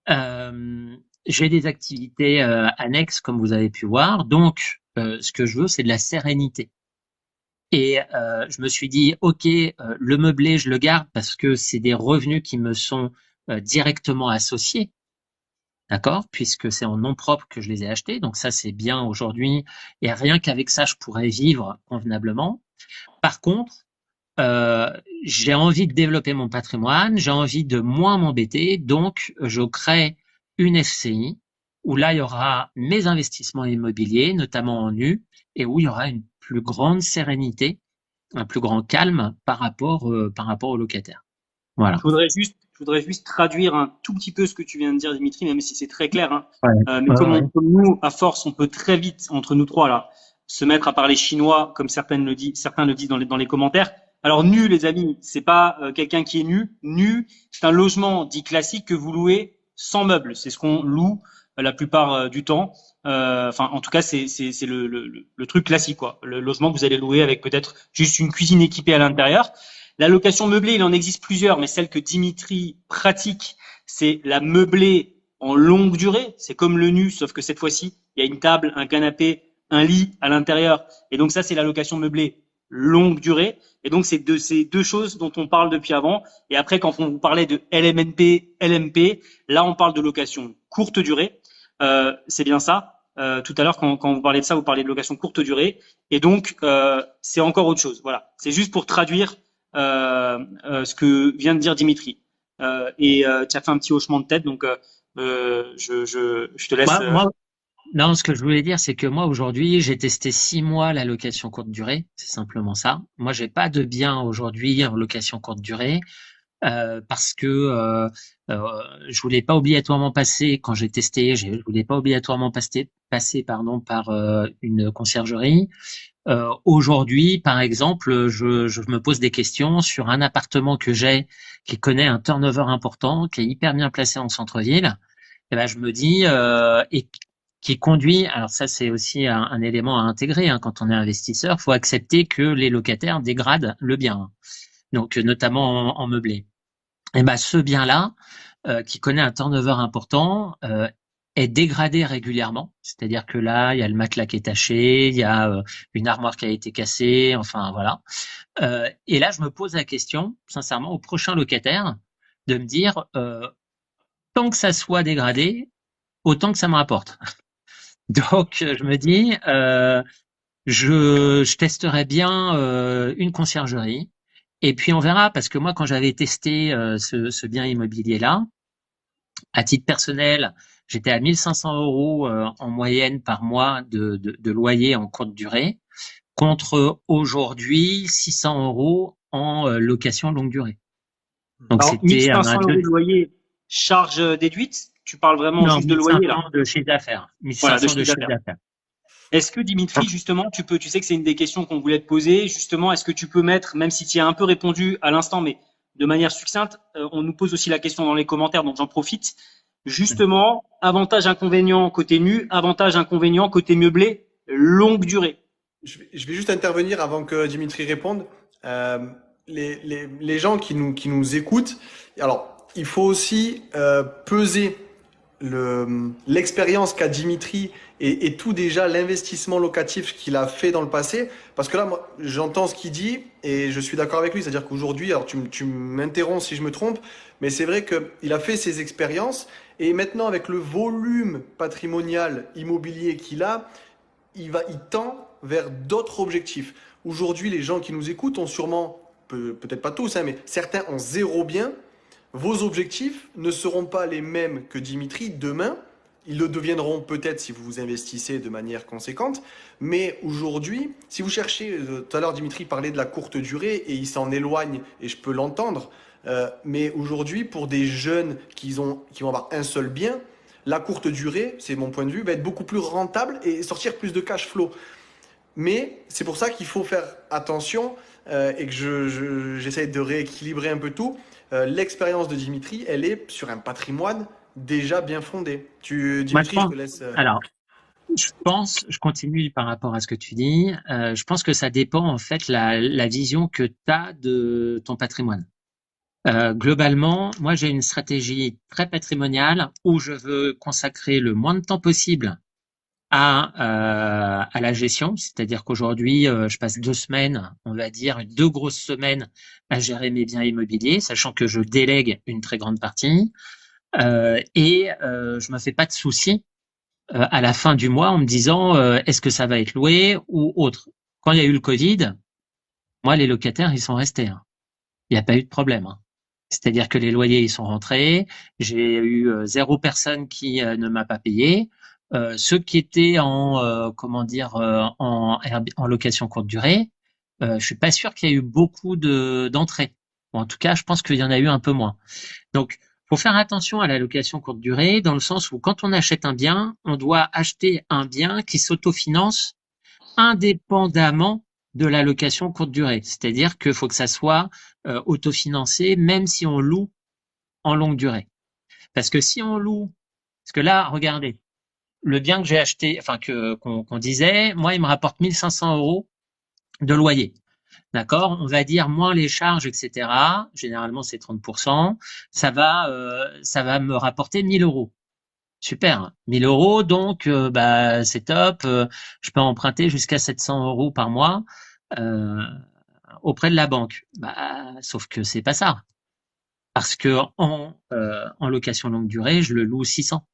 J'ai des activités annexes, comme vous avez pu voir. Donc, ce que je veux, c'est de la sérénité. Et je me suis dit, OK, le meublé, je le garde parce que c'est des revenus qui me sont directement associés, d'accord? Puisque c'est en nom propre que je les ai achetés. Donc ça, c'est bien aujourd'hui. Et rien qu'avec ça, je pourrais vivre convenablement. Par contre, j'ai envie de développer mon patrimoine, j'ai envie de moins m'embêter, donc je crée une SCI où là, il y aura mes investissements immobiliers, notamment en nu, et où il y aura une plus grande sérénité, un plus grand calme par rapport aux locataires. Voilà. Je voudrais juste traduire un tout petit peu ce que tu viens de dire, Dimitri, même si c'est très clair, hein. Ouais. Mais Ouais, comme, ouais. comme nous, à force, on peut très vite, entre nous trois, là, se mettre à parler chinois, comme certains le disent dans les commentaires. Alors, nu, les amis, c'est pas quelqu'un qui est nu. Nu, c'est un logement dit classique que vous louez sans meubles. C'est ce qu'on loue la plupart du temps. Enfin, en tout cas, c'est le truc classique, quoi. Le logement que vous allez louer avec peut-être juste une cuisine équipée à l'intérieur. La location meublée, il en existe plusieurs, mais celle que Dimitri pratique, c'est la meublée en longue durée. C'est comme le nu, sauf que cette fois-ci, il y a une table, un canapé, un lit à l'intérieur. Et donc ça, c'est la location meublée longue durée. Et donc c'est ces deux choses dont on parle depuis avant. Et après, quand on vous parlait de LMNP, LMP, là, on parle de location courte durée. C'est bien ça. Tout à l'heure, quand vous parlez de ça, vous parlez de location courte durée. Et donc, c'est encore autre chose. Voilà. C'est juste pour traduire ce que vient de dire Dimitri. Et tu as fait un petit hochement de tête, donc je te laisse. Non, ce que je voulais dire, c'est que moi, aujourd'hui, j'ai testé 6 mois la location courte durée. C'est simplement ça. Moi, j'ai pas de bien aujourd'hui en location courte durée. Parce que je voulais pas obligatoirement passer quand j'ai testé, je voulais pas obligatoirement passer pardon par une conciergerie. Aujourd'hui, par exemple, je me pose des questions sur un appartement que j'ai qui connaît un turnover important, qui est hyper bien placé en centre-ville. Et ben je me dis et qui conduit. Alors ça, c'est aussi un élément à intégrer hein, quand on est investisseur. Faut accepter que les locataires dégradent le bien, donc notamment en meublé. Et ben ce bien-là, qui connaît un turnover important, est dégradé régulièrement. C'est-à-dire que là, il y a le matelas qui est taché, il y a une armoire qui a été cassée, enfin voilà. Et là, je me pose la question, sincèrement, au prochain locataire, de me dire, tant que ça soit dégradé, autant que ça me rapporte. Donc, je me dis, je testerai bien une conciergerie. Et puis on verra, parce que moi, quand j'avais testé ce bien immobilier-là, à titre personnel, j'étais à 1500 euros en moyenne par mois de loyer en courte durée, contre aujourd'hui 600 euros en location longue durée. Donc Alors, c'était 1500 euros de loyer, charge déduite. Tu parles vraiment non, juste de loyer là. 1500 de chiffre d'affaires. Voilà, de 1500 de chiffre chiffre d'affaires. d'affaires. Est-ce que Dimitri, justement, tu sais que c'est une des questions qu'on voulait te poser, justement, est-ce que tu peux mettre, même si tu y as un peu répondu à l'instant, mais de manière succincte, on nous pose aussi la question dans les commentaires, donc j'en profite. Justement, avantage, inconvénient côté nu, avantage, inconvénient côté meublé, longue durée. Je vais juste intervenir avant que Dimitri réponde. Les gens qui nous écoutent, alors il faut aussi peser l'expérience qu'a Dimitri et tout déjà l'investissement locatif qu'il a fait dans le passé. Parce que là, moi, j'entends ce qu'il dit et je suis d'accord avec lui. C'est-à-dire qu'aujourd'hui, alors tu m'interromps si je me trompe, mais c'est vrai qu'il a fait ses expériences et maintenant, avec le volume patrimonial immobilier qu'il a, il tend vers d'autres objectifs. Aujourd'hui, les gens qui nous écoutent ont sûrement, peut-être pas tous, hein, mais certains ont zéro bien. Vos objectifs ne seront pas les mêmes que Dimitri demain. Ils le deviendront peut-être si vous vous investissez de manière conséquente. Mais aujourd'hui, si vous cherchez, tout à l'heure Dimitri parlait de la courte durée et il s'en éloigne et je peux l'entendre. Mais aujourd'hui, pour des jeunes qui vont avoir un seul bien, la courte durée, c'est mon point de vue, va être beaucoup plus rentable et sortir plus de cash flow. Mais c'est pour ça qu'il faut faire attention et que j'essaie de rééquilibrer un peu tout. L'expérience de Dimitri, elle est sur un patrimoine déjà bien fondé. Moi, je Dimitri, je pense, te laisse. alors, je continue par rapport à ce que tu dis. Je pense que ça dépend en fait la vision que tu as de ton patrimoine. Globalement, moi j'ai une stratégie très patrimoniale où je veux consacrer le moins de temps possible à la gestion, c'est-à-dire qu'aujourd'hui je passe 2 semaines, on va dire 2 grosses semaines à gérer mes biens immobiliers, sachant que je délègue une très grande partie et je me fais pas de soucis à la fin du mois en me disant est-ce que ça va être loué ou autre. Quand il y a eu le Covid, moi les locataires ils sont restés, hein. Il n'y a pas eu de problème, hein. C'est-à-dire que les loyers ils sont rentrés, j'ai eu 0 personne qui ne m'a pas payé. Ceux qui étaient en location courte durée, je suis pas sûr qu'il y ait eu beaucoup d'entrées. Bon, en tout cas, je pense qu'il y en a eu un peu moins. Donc, faut faire attention à la location courte durée dans le sens où quand on achète un bien, on doit acheter un bien qui s'autofinance indépendamment de la location courte durée. C'est-à-dire qu'il faut que ça soit autofinancé même si on loue en longue durée. Parce que si on loue, parce que là, regardez, le bien que j'ai acheté, enfin qu'on disait, moi, il me rapporte 1500 euros de loyer. D'accord? On va dire moins les charges, etc. Généralement, c'est 30%. Ça va me rapporter 1000 euros. Super. 1000 euros, donc, c'est top. Je peux emprunter jusqu'à 700 euros par mois, auprès de la banque. Sauf que c'est pas ça. Parce que en location longue durée, je le loue 600.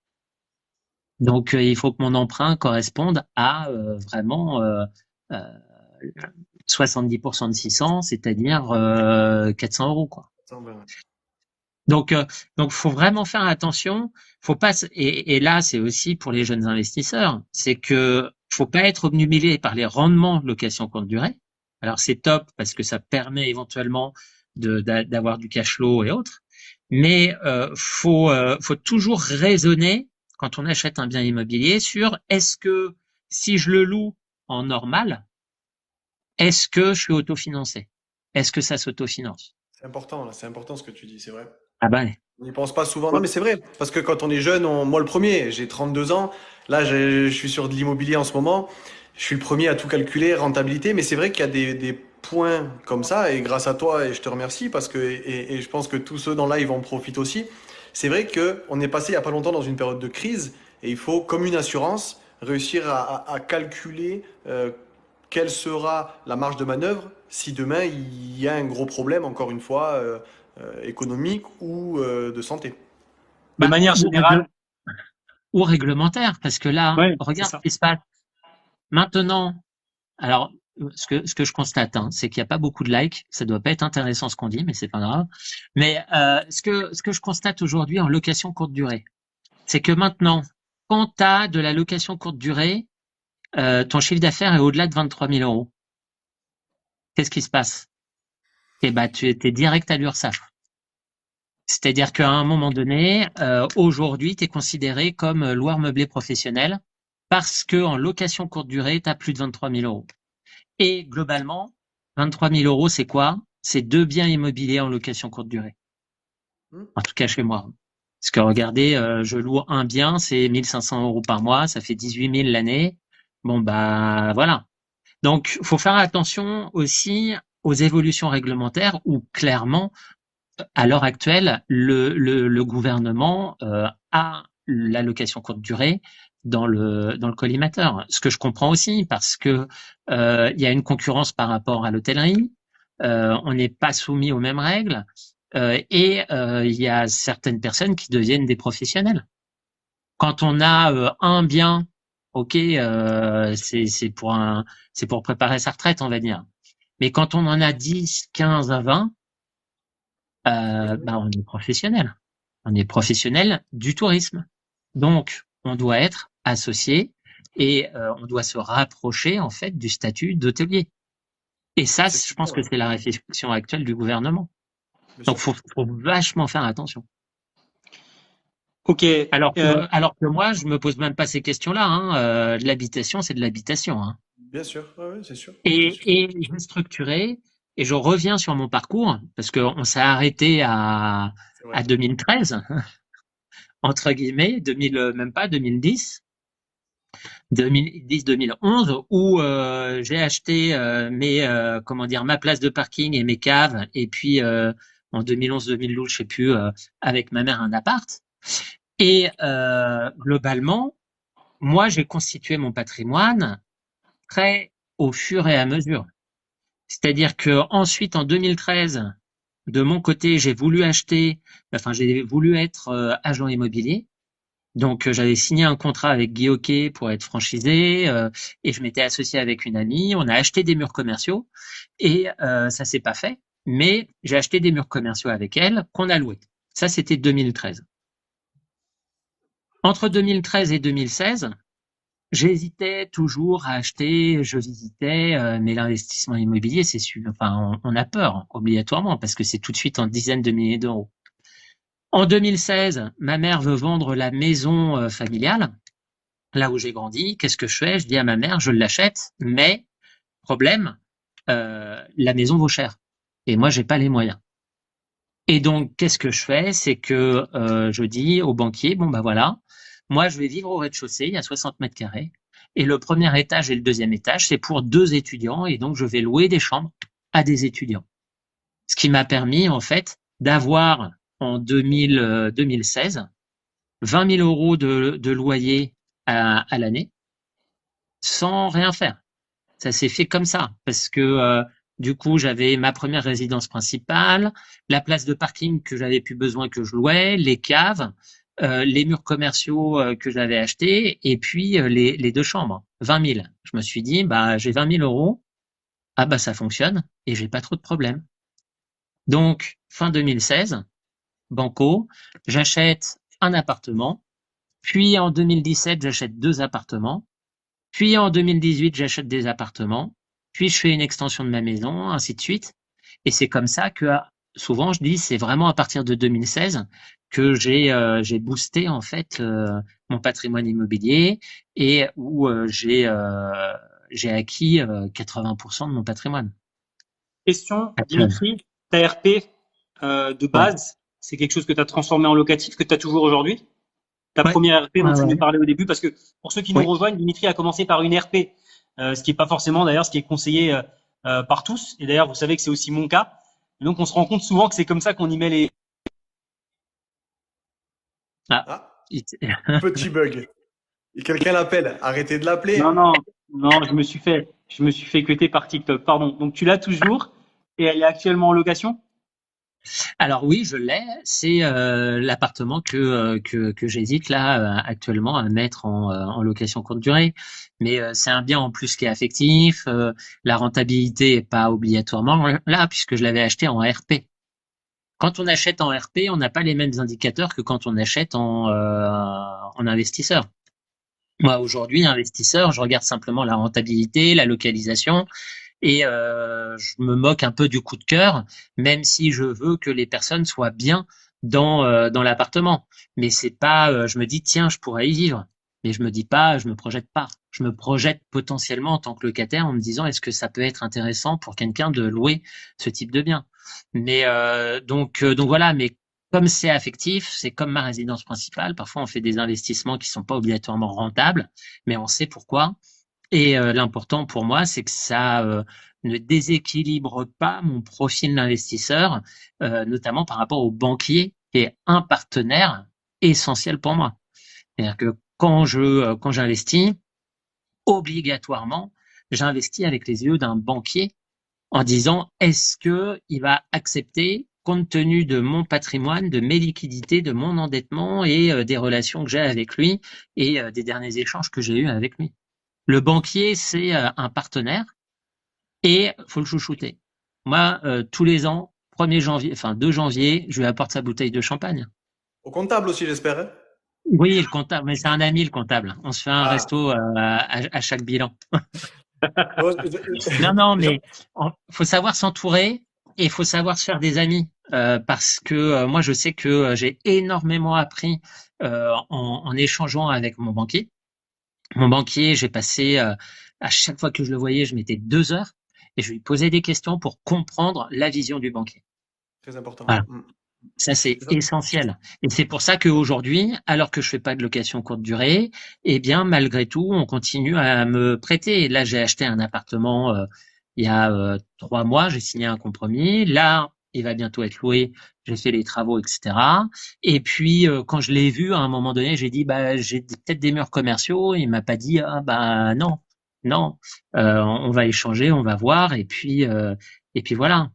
Donc, il faut que mon emprunt corresponde à vraiment 70% de 600, c'est-à-dire 400 euros, quoi. Donc, faut vraiment faire attention. Faut pas et là, c'est aussi pour les jeunes investisseurs, c'est que faut pas être obnubilé par les rendements de location courte durée. Alors, c'est top parce que ça permet éventuellement d'avoir du cash flow et autres, mais faut toujours raisonner quand on achète un bien immobilier sur est-ce que si je le loue en normal, est-ce que je suis autofinancé? Est-ce que ça s'autofinance? C'est important, là, c'est important ce que tu dis, c'est vrai. Ah ben, On n'y pense pas souvent. Non, mais c'est vrai, parce que quand on est jeune, moi le premier, j'ai 32 ans, là je suis sur de l'immobilier en ce moment, je suis le premier à tout calculer, rentabilité, mais c'est vrai qu'il y a des points comme ça, et grâce à toi, et je te remercie, parce que, et je pense que tous ceux dans là, ils vont en profiter aussi. C'est vrai qu'on est passé il n'y a pas longtemps dans une période de crise, et il faut, comme une assurance, réussir à calculer quelle sera la marge de manœuvre si demain il y a un gros problème, encore une fois, économique ou de santé. De manière générale, ou réglementaire, parce que là, ouais, regarde ce qui se passe. Maintenant, alors, ce que je constate, hein, c'est qu'il n'y a pas beaucoup de likes. Ça doit pas être intéressant ce qu'on dit, mais c'est pas grave. Mais ce que je constate aujourd'hui en location courte durée, c'est que maintenant, quand tu as de la location courte durée, ton chiffre d'affaires est au-delà de 23 000 euros. Qu'est-ce qui se passe? Eh ben, tu étais direct à l'URSSAF. C'est-à-dire qu'à un moment donné, aujourd'hui, tu es considéré comme loueur meublé professionnel parce que en location courte durée, tu as plus de 23 000 euros. Et globalement, 23 000 euros, c'est quoi? C'est 2 biens immobiliers en location courte durée. En tout cas, chez moi. Parce que regardez, je loue un bien, c'est 1500 euros par mois, ça fait 18 000 l'année. Bon, voilà. Donc, faut faire attention aussi aux évolutions réglementaires où clairement, à l'heure actuelle, le gouvernement a l'allocation courte durée dans le collimateur. Ce que je comprends aussi parce que il y a une concurrence par rapport à l'hôtellerie, on n'est pas soumis aux mêmes règles et il y a certaines personnes qui deviennent des professionnels. Quand on a un bien, ok, c'est pour préparer sa retraite, on va dire. Mais quand on en a 10, 15 à 20, on est professionnel. On est professionnel du tourisme. Donc, on doit être associé et on doit se rapprocher en fait du statut d'hôtelier. Et ça, je pense que c'est la réflexion actuelle du gouvernement. Donc, faut vachement faire attention. Ok. Alors que moi, je me pose même pas ces questions-là. Hein. L'habitation, c'est de l'habitation. Hein. Bien sûr, ouais, c'est sûr. Et je vais structurer et je reviens sur mon parcours parce qu'on s'est arrêté à 2013, entre guillemets, 2000, même pas 2010. 2010-2011 où j'ai acheté ma place de parking et mes caves et puis en 2011-2012 je sais plus avec ma mère un appart et globalement moi j'ai constitué mon patrimoine très au fur et à mesure, c'est-à-dire que ensuite en 2013 de mon côté j'ai voulu être agent immobilier. Donc j'avais signé un contrat avec Guy Hockey pour être franchisé et je m'étais associé avec une amie. On a acheté des murs commerciaux et ça s'est pas fait, mais j'ai acheté des murs commerciaux avec elle qu'on a loués. Ça c'était 2013. Entre 2013 et 2016, j'hésitais toujours à acheter, je visitais, mais l'investissement immobilier c'est on a peur obligatoirement parce que c'est tout de suite en dizaines de milliers d'euros. En 2016, ma mère veut vendre la maison familiale, là où j'ai grandi. Qu'est-ce que je fais? Je dis à ma mère, je l'achète, mais problème, la maison vaut cher. Et moi, j'ai pas les moyens. Et donc, qu'est-ce que je fais? C'est que je dis au banquier, bon bah voilà, moi je vais vivre au rez-de-chaussée, il y a 60 mètres carrés. Et le premier étage et le deuxième étage, c'est pour 2 étudiants. Et donc, je vais louer des chambres à des étudiants. Ce qui m'a permis, en fait, d'avoir en 2016, 20 000 euros de loyer à l'année, sans rien faire. Ça s'est fait comme ça, parce que du coup, j'avais ma première résidence principale, la place de parking que j'avais plus besoin que je louais, les caves, les murs commerciaux que j'avais achetés, et puis les 2 chambres, 20 000. Je me suis dit, j'ai 20 000 euros, ça fonctionne, et j'ai pas trop de problèmes. Donc, fin 2016, banco, j'achète un appartement, puis en 2017, j'achète 2 appartements, puis en 2018, j'achète des appartements, puis je fais une extension de ma maison, ainsi de suite. Et c'est comme ça que souvent je dis, c'est vraiment à partir de 2016 que j'ai boosté en fait mon patrimoine immobilier et où j'ai acquis 80% de mon patrimoine. Question, Dimitri, ta RP de base, c'est quelque chose que tu as transformé en locatif, que tu as toujours aujourd'hui? Ta première RP dont tu nous parlais au début, parce que pour ceux qui nous rejoignent, Dimitri a commencé par une RP, ce qui est pas forcément d'ailleurs ce qui est conseillé par tous. Et d'ailleurs, vous savez que c'est aussi mon cas. Et donc, on se rend compte souvent que c'est comme ça qu'on y met les. Petit bug. Et quelqu'un l'appelle. Arrêtez de l'appeler. Non, je me suis fait cuter par TikTok. Pardon. Donc, tu l'as toujours et elle est actuellement en location? Alors oui, je l'ai. C'est l'appartement que j'hésite là actuellement à mettre en location courte durée. Mais c'est un bien en plus qui est affectif. La rentabilité est pas obligatoirement là puisque je l'avais acheté en RP. Quand on achète en RP, on n'a pas les mêmes indicateurs que quand on achète en investisseur. Moi aujourd'hui, investisseur, je regarde simplement la rentabilité, la localisation. Et je me moque un peu du coup de cœur, même si je veux que les personnes soient bien dans l'appartement. Mais c'est pas, je me dis tiens, je pourrais y vivre. Mais je me dis pas, je me projette pas. Je me projette potentiellement en tant que locataire en me disant est-ce que ça peut être intéressant pour quelqu'un de louer ce type de bien. Mais donc voilà. Mais comme c'est affectif, c'est comme ma résidence principale. Parfois, on fait des investissements qui sont pas obligatoirement rentables, mais on sait pourquoi. Et l'important pour moi, c'est que ça ne déséquilibre pas mon profil d'investisseur, notamment par rapport au banquier, qui est un partenaire essentiel pour moi. C'est-à-dire que quand j'investis, obligatoirement, j'investis avec les yeux d'un banquier en disant est-ce que il va accepter, compte tenu de mon patrimoine, de mes liquidités, de mon endettement et des relations que j'ai avec lui et des derniers échanges que j'ai eus avec lui. Le banquier, c'est un partenaire et faut le chouchouter. Moi, tous les ans, 1er janvier, enfin 2 janvier, je lui apporte sa bouteille de champagne. Au comptable aussi, j'espère, hein? Oui, le comptable, mais c'est un ami le comptable. On se fait un Ah. resto à chaque bilan. Ouais, Non, j'en- mais faut savoir s'entourer et il faut savoir se faire des amis. Parce que moi, je sais que j'ai énormément appris en échangeant avec mon banquier. Mon banquier, j'ai passé à chaque fois que je le voyais, je mettais 2 heures et je lui posais des questions pour comprendre la vision du banquier. Très important. Voilà. Ça, c'est essentiel. Et c'est pour ça qu'aujourd'hui, alors que je fais pas de location courte durée, eh bien, malgré tout, on continue à me prêter. Là, j'ai acheté un appartement il y a 3 mois, j'ai signé un compromis. Là, il va bientôt être loué. J'ai fait les travaux, etc. Et puis, quand je l'ai vu, à un moment donné, j'ai dit, bah, j'ai peut-être des murs commerciaux. Il m'a pas dit, ah, bah, non, non, on va échanger, on va voir. Et puis voilà.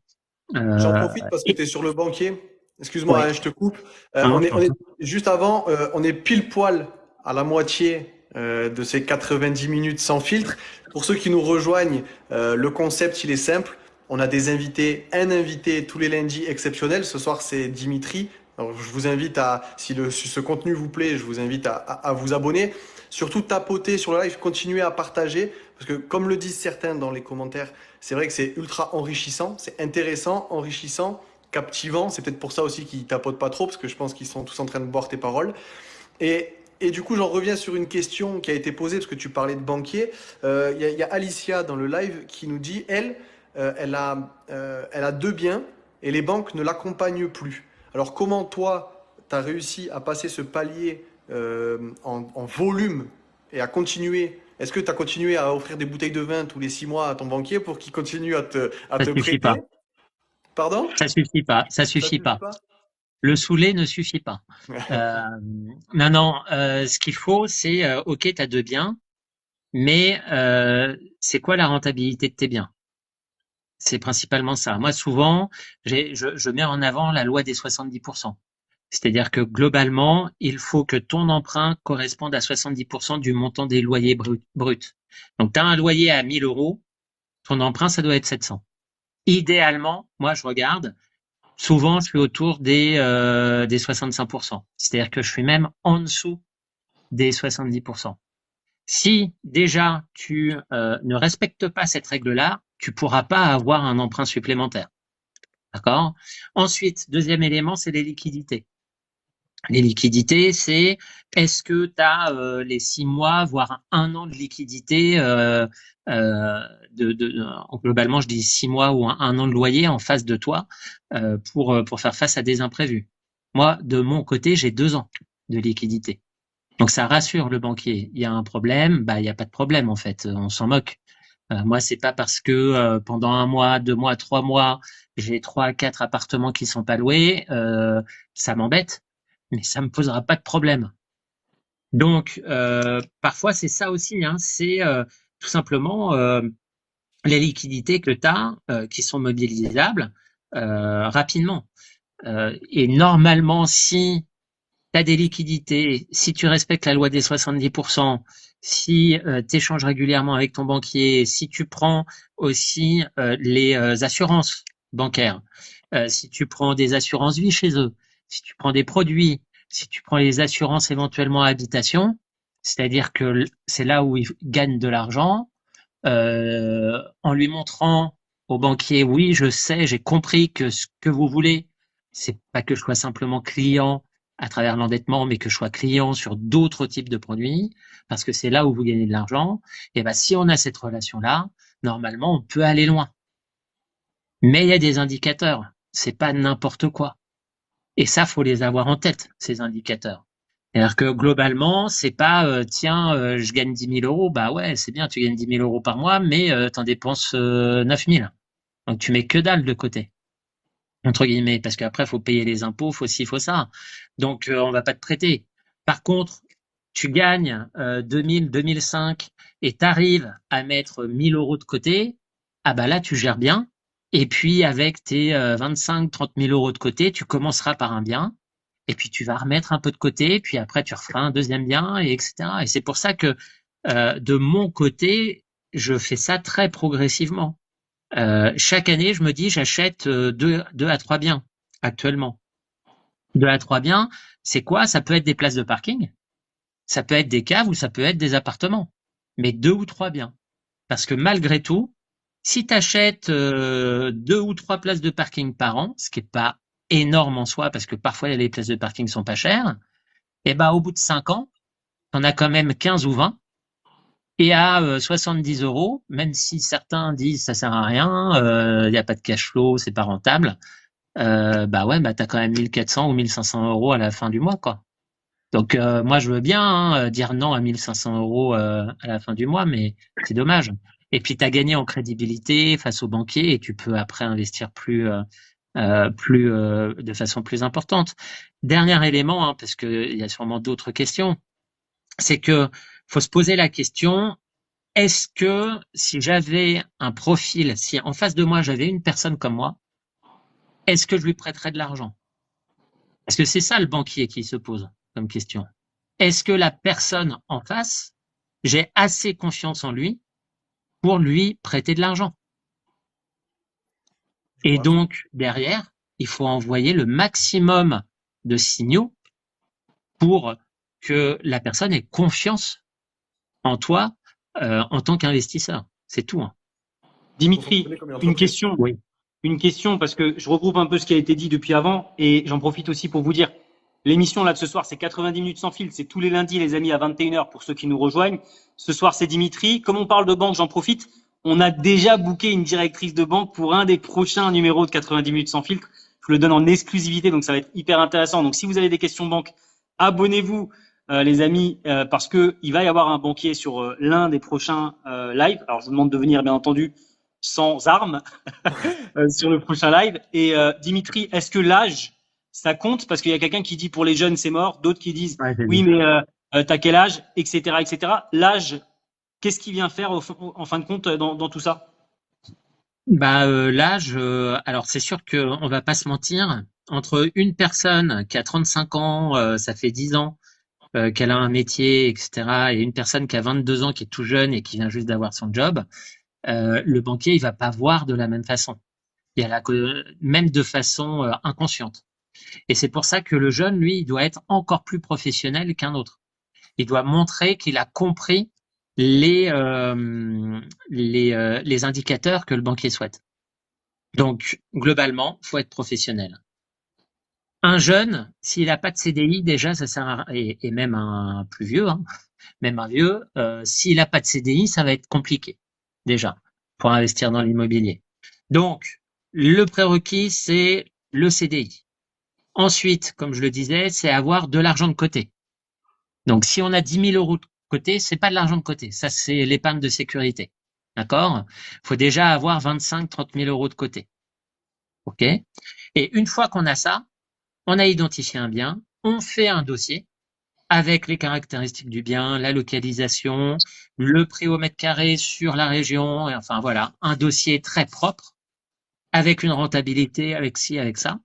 J'en Euh, profite parce que et, tu es sur le banquier. Excuse-moi, ouais. hein, je te coupe. Non, je t'en prie. Juste avant, on est pile poil à la moitié de ces 90 minutes sans filtre. Pour ceux qui nous rejoignent, le concept, il est simple. On a des invités, un invité tous les lundis exceptionnel. Ce soir, c'est Dimitri. Alors, je vous invite à, si ce contenu vous plaît, je vous invite à vous abonner. Surtout tapoter sur le live, continuer à partager. Parce que comme le disent certains dans les commentaires, c'est vrai que c'est ultra enrichissant, c'est intéressant, enrichissant, captivant. C'est peut-être pour ça aussi qu'ils tapotent pas trop, parce que je pense qu'ils sont tous en train de boire tes paroles. Et du coup, j'en reviens sur une question qui a été posée, parce que tu parlais de banquier. Y a Alicia dans le live qui nous dit, elle a 2 biens et les banques ne l'accompagnent plus. Alors comment toi, tu as réussi à passer ce palier en volume et à continuer? Est-ce que tu as continué à offrir des bouteilles de vin tous les 6 mois à ton banquier pour qu'il continue à Ça te suffit prêter? pas. Pardon? Ça suffit pas. Ça Ça suffit suffit pas. pas? Le saouler ne suffit pas. Euh, non. Ce qu'il faut, c'est ok, tu as 2 biens, mais c'est quoi la rentabilité de tes biens? C'est principalement ça. Moi, souvent, je mets en avant la loi des 70%. C'est-à-dire que globalement, il faut que ton emprunt corresponde à 70% du montant des loyers bruts. Donc, tu as un loyer à 1 000 euros, ton emprunt, ça doit être 700. Idéalement, moi, je regarde, souvent, je suis autour des 65%. C'est-à-dire que je suis même en dessous des 70%. Si déjà tu ne respectes pas cette règle-là, tu pourras pas avoir un emprunt supplémentaire. D'accord? Ensuite, deuxième élément, c'est les liquidités. Les liquidités, c'est est-ce que tu as les 6 mois, voire 1 an de liquidité globalement, je dis 6 mois ou un an de loyer en face de toi pour faire face à des imprévus. Moi, de mon côté, j'ai 2 ans de liquidité. Donc ça rassure le banquier. Il y a un problème, bah il n'y a pas de problème en fait. On s'en moque. Moi, c'est pas parce que pendant 1 mois, 2 mois, 3 mois, j'ai 3 à 4 appartements qui sont pas loués, ça m'embête, mais ça me posera pas de problème. Donc parfois c'est ça aussi, hein, c'est tout simplement les liquidités que tu as qui sont mobilisables rapidement. Et normalement, si tu as des liquidités, si tu respectes la loi des 70%, si tu échanges régulièrement avec ton banquier, si tu prends aussi les assurances bancaires, si tu prends des assurances vie chez eux, si tu prends des produits, si tu prends les assurances éventuellement habitation, c'est-à-dire que c'est là où ils gagnent de l'argent, en lui montrant au banquier, oui, je sais, j'ai compris que ce que vous voulez, c'est pas que je sois simplement client à travers l'endettement, mais que je sois client sur d'autres types de produits, parce que c'est là où vous gagnez de l'argent. Et ben, si on a cette relation-là, normalement, on peut aller loin. Mais il y a des indicateurs. C'est pas n'importe quoi. Et ça, faut les avoir en tête, ces indicateurs. C'est-à-dire que globalement, c'est pas tiens, je gagne 10 000 euros, bah ouais, c'est bien, tu gagnes 10 000 euros par mois, mais t'en dépenses 9 000. Donc tu mets que dalle de côté, entre guillemets, parce qu'après, faut payer les impôts, faut ci, faut ça. Donc on va pas te prêter. Par contre, tu gagnes 2000, 2005 et tu arrives à mettre 1000 euros de côté, ah bah là, tu gères bien. Et puis, avec tes 25, 30 000 euros de côté, tu commenceras par un bien. Et puis, tu vas remettre un peu de côté. Puis après, tu referas un deuxième bien, et etc. Et c'est pour ça que, de mon côté, je fais ça très progressivement. Chaque année, je me dis, j'achète 2 à 3 biens actuellement. 2 à 3 biens, c'est quoi? Ça peut être des places de parking, ça peut être des caves ou ça peut être des appartements. Mais 2 ou 3 biens. Parce que malgré tout, si tu achètes 2 ou 3 places de parking par an, ce qui est pas énorme en soi, parce que parfois les places de parking sont pas chères, et ben au bout de 5 ans, tu en as quand même 15 ou 20. Et à 70 euros, même si certains disent ça sert à rien, il n'y a pas de cash flow, c'est pas rentable, bah ouais, bah t'as quand même 1400 ou 1500 euros à la fin du mois, quoi. Donc moi je veux bien dire non à 1500 euros à la fin du mois, mais c'est dommage. Et puis tu as gagné en crédibilité face aux banquiers et tu peux après investir de façon plus importante. Dernier élément, hein, parce qu'il y a sûrement d'autres questions, c'est que faut se poser la question, est-ce que si j'avais un profil, si en face de moi j'avais une personne comme moi, est-ce que je lui prêterais de l'argent? Parce que c'est ça le banquier qui se pose comme question. Est-ce que la personne en face, j'ai assez confiance en lui pour lui prêter de l'argent? Et donc, derrière, il faut envoyer le maximum de signaux pour que la personne ait confiance en toi en tant qu'investisseur. C'est tout. Hein. Dimitri, une question. Oui. Une question, parce que je regroupe un peu ce qui a été dit depuis avant, et j'en profite aussi pour vous dire, l'émission là de ce soir, c'est 90 minutes sans fil, c'est tous les lundis les amis à 21h pour ceux qui nous rejoignent. Ce soir c'est Dimitri. Comme on parle de banque, j'en profite, on a déjà booké une directrice de banque pour un des prochains numéros de 90 minutes sans filtre. Je le donne en exclusivité, donc ça va être hyper intéressant. Donc si vous avez des questions banque, abonnez-vous les amis, parce que il va y avoir un banquier sur l'un des prochains lives. Alors je vous demande de venir bien entendu sans armes sur le prochain live. Et Dimitri, est-ce que l'âge, ça compte? Parce qu'il y a quelqu'un qui dit pour les jeunes c'est mort, d'autres qui disent oui mais t'as quel âge, etc., etc. L'âge, qu'est-ce qu'il vient faire en fin de compte dans tout ça? Bah l'âge, alors c'est sûr qu'on va pas se mentir, entre une personne qui a 35 ans, ça fait 10 ans qu'elle a un métier, etc., et une personne qui a 22 ans, qui est tout jeune et qui vient juste d'avoir son job, le banquier il va pas voir de la même façon. Il y a même de façon inconsciente. Et c'est pour ça que le jeune, lui, il doit être encore plus professionnel qu'un autre. Il doit montrer qu'il a compris les indicateurs que le banquier souhaite. Donc, globalement, faut être professionnel. Un jeune, s'il n'a pas de CDI, déjà, ça sert à, et même un plus vieux, hein, même un vieux, s'il n'a pas de CDI, ça va être compliqué, déjà, pour investir dans l'immobilier. Donc, le prérequis, c'est le CDI. Ensuite, comme je le disais, c'est avoir de l'argent de côté. Donc, si on a 10 000 euros de côté, c'est pas de l'argent de côté. Ça, c'est l'épargne de sécurité. D'accord? Il faut déjà avoir 25, 30 000 euros de côté. OK? Et une fois qu'on a ça, on a identifié un bien, on fait un dossier avec les caractéristiques du bien, la localisation, le prix au mètre carré sur la région, et enfin voilà, un dossier très propre, avec une rentabilité, avec ci, avec ça,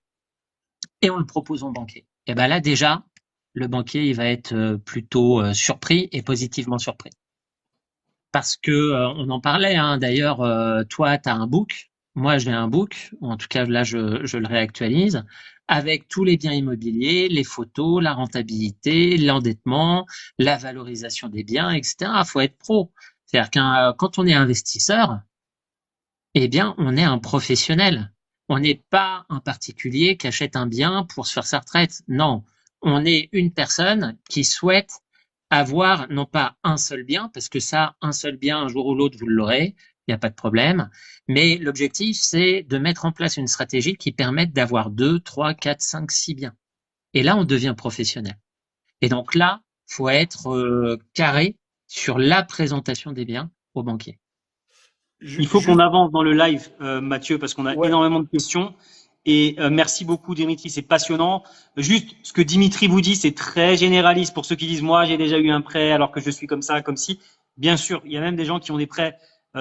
et on le propose au banquier. Et ben là déjà, le banquier il va être plutôt surpris et positivement surpris. Parce que on en parlait, hein, d'ailleurs, toi tu as un book, moi j'ai un book, ou en tout cas là je le réactualise, avec tous les biens immobiliers, les photos, la rentabilité, l'endettement, la valorisation des biens, etc. Il faut être pro. C'est-à-dire que quand on est investisseur, eh bien on est un professionnel. On n'est pas un particulier qui achète un bien pour se faire sa retraite. Non, on est une personne qui souhaite avoir non pas un seul bien, parce que ça, un seul bien, un jour ou l'autre, vous l'aurez, il n'y a pas de problème. Mais l'objectif, c'est de mettre en place une stratégie qui permette d'avoir 2, 3, 4, 5, 6 biens. Et là, on devient professionnel. Et donc là, faut être carré sur la présentation des biens au banquier. Il faut qu'on avance dans le live, Mathieu, parce qu'on a énormément de questions. Et merci beaucoup Dimitri, c'est passionnant. Juste ce que Dimitri vous dit, c'est très généraliste pour ceux qui disent moi j'ai déjà eu un prêt alors que je suis comme ça, comme si. Bien sûr, il y a même des gens qui ont des prêts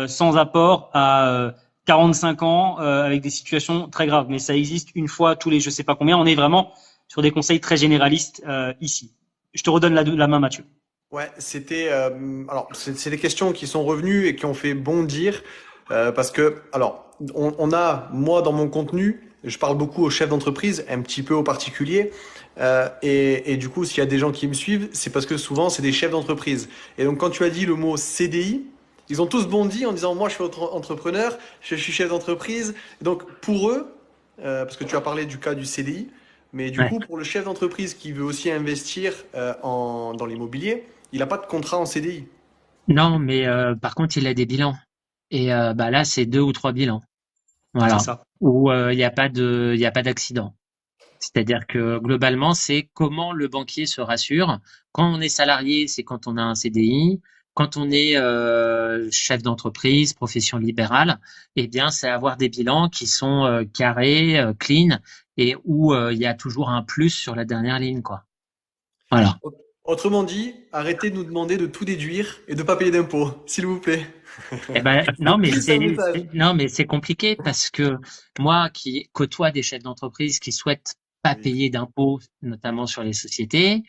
sans apport à 45 ans avec des situations très graves. Mais ça existe une fois tous les je sais pas combien. On est vraiment sur des conseils très généralistes ici. Je te redonne la main Mathieu. Ouais, c'était alors c'est des questions qui sont revenues et qui ont fait bondir parce que alors on a moi dans mon contenu je parle beaucoup aux chefs d'entreprise, un petit peu aux particuliers et du coup s'il y a des gens qui me suivent c'est parce que souvent c'est des chefs d'entreprise et donc quand tu as dit le mot CDI ils ont tous bondi en disant moi je suis entrepreneur, je suis chef d'entreprise donc pour eux parce que tu as parlé du cas du CDI mais du Ouais. coup pour le chef d'entreprise qui veut aussi investir dans l'immobilier il n'a pas de contrat en CDI. Non, mais par contre, il a des bilans. Et bah là, c'est 2 ou 3 bilans. C'est Voilà. ça. Où il y a pas d'accident. C'est-à-dire que globalement, c'est comment le banquier se rassure. Quand on est salarié, c'est quand on a un CDI. Quand on est chef d'entreprise, profession libérale, eh bien, c'est avoir des bilans qui sont carrés, clean, et où il y a toujours un plus sur la dernière ligne, quoi. Voilà. Autrement dit, arrêtez de nous demander de tout déduire et de pas payer d'impôts, s'il vous plaît. Eh ben, C'est juste un message. non, mais c'est compliqué parce que moi qui côtoie des chefs d'entreprise qui souhaitent pas Oui. payer d'impôts, notamment sur les sociétés,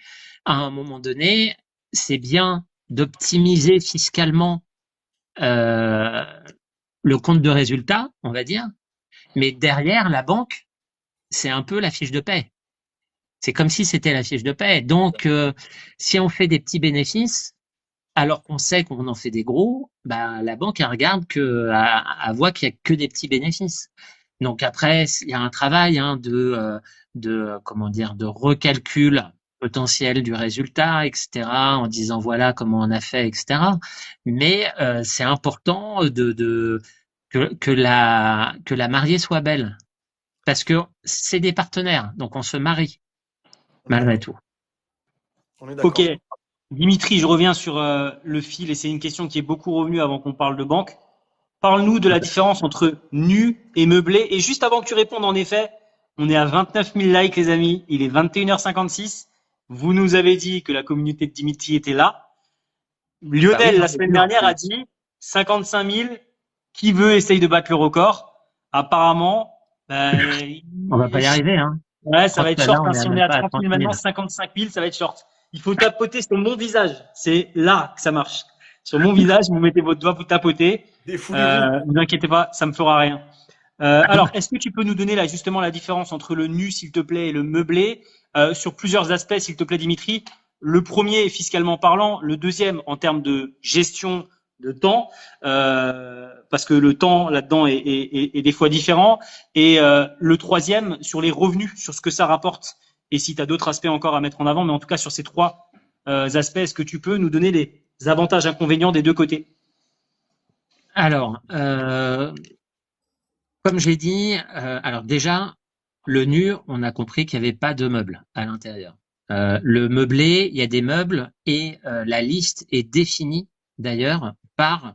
à un moment donné, c'est bien d'optimiser fiscalement euh, le compte de résultat, on va dire, mais derrière la banque, c'est un peu la fiche de paie. C'est comme si c'était la fiche de paie. Donc, si on fait des petits bénéfices, alors qu'on sait qu'on en fait des gros, bah, la banque, elle regarde elle voit qu'il y a que des petits bénéfices. Donc après, il y a un travail hein, comment dire, de recalcul potentiel du résultat, etc., en disant voilà comment on a fait, etc. Mais c'est important que la mariée soit belle, parce que c'est des partenaires, donc on se marie On est malgré d'accord. tout. On est Ok, d'accord. Dimitri, je reviens sur le fil et c'est une question qui est beaucoup revenue avant qu'on parle de banque. Parle-nous de la différence entre nu et meublé. Et juste avant que tu répondes, en effet, on est à 29 000 likes, les amis. Il est 21h56. Vous nous avez dit que la communauté de Dimitri était là. Bah oui, Lionel, non, la mais semaine non, dernière, a dit 55 000. Qui veut essaye de battre le record. Apparemment, on va pas y arriver, hein. ouais, Je ça crois va que être là, short. on Hein. est Si on est même à pas à 30 30 000 maintenant, 000. 55 000, ça va être short. Il faut tapoter sur mon visage. C'est là que ça marche. Sur mon visage, vous mettez votre doigt, vous tapotez. Défoulez-vous. Ne vous inquiétez pas, ça me fera rien. Alors, est-ce que tu peux nous donner là justement la différence entre le nu, s'il te plaît, et le meublé sur plusieurs aspects, s'il te plaît, Dimitri. Le premier, fiscalement parlant, le deuxième, en termes de gestion de temps, parce que le temps là-dedans est des fois différent. Et le troisième, sur les revenus, sur ce que ça rapporte. Et si tu as d'autres aspects encore à mettre en avant, mais en tout cas sur ces trois aspects, est-ce que tu peux nous donner les avantages, inconvénients des deux côtés? Alors, comme j'ai dit, alors déjà, le nu, on a compris qu'il n'y avait pas de meubles à l'intérieur. Le meublé, il y a des meubles et la liste est définie d'ailleurs par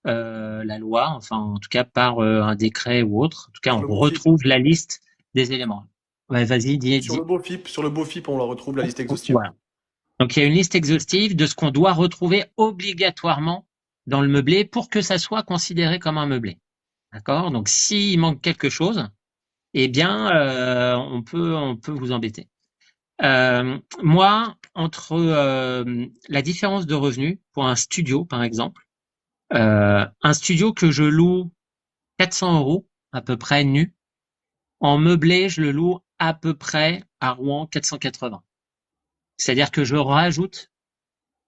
la loi, enfin en tout cas par un décret ou autre. En tout cas, Sur on le beau FIP. retrouve la liste des éléments. Ouais, vas-y, Sur le beau FIP, sur le beau FIP, on la retrouve la liste exhaustive. voilà. Donc il y a une liste exhaustive de ce qu'on doit retrouver obligatoirement dans le meublé pour que ça soit considéré comme un meublé. D'accord? Donc s'il manque quelque chose, eh bien on peut vous embêter. Moi, entre la différence de revenus pour un studio, par exemple, un studio que je loue 400 € à peu près nu, en meublé, je le loue à peu près à Rouen 480. C'est-à-dire que je rajoute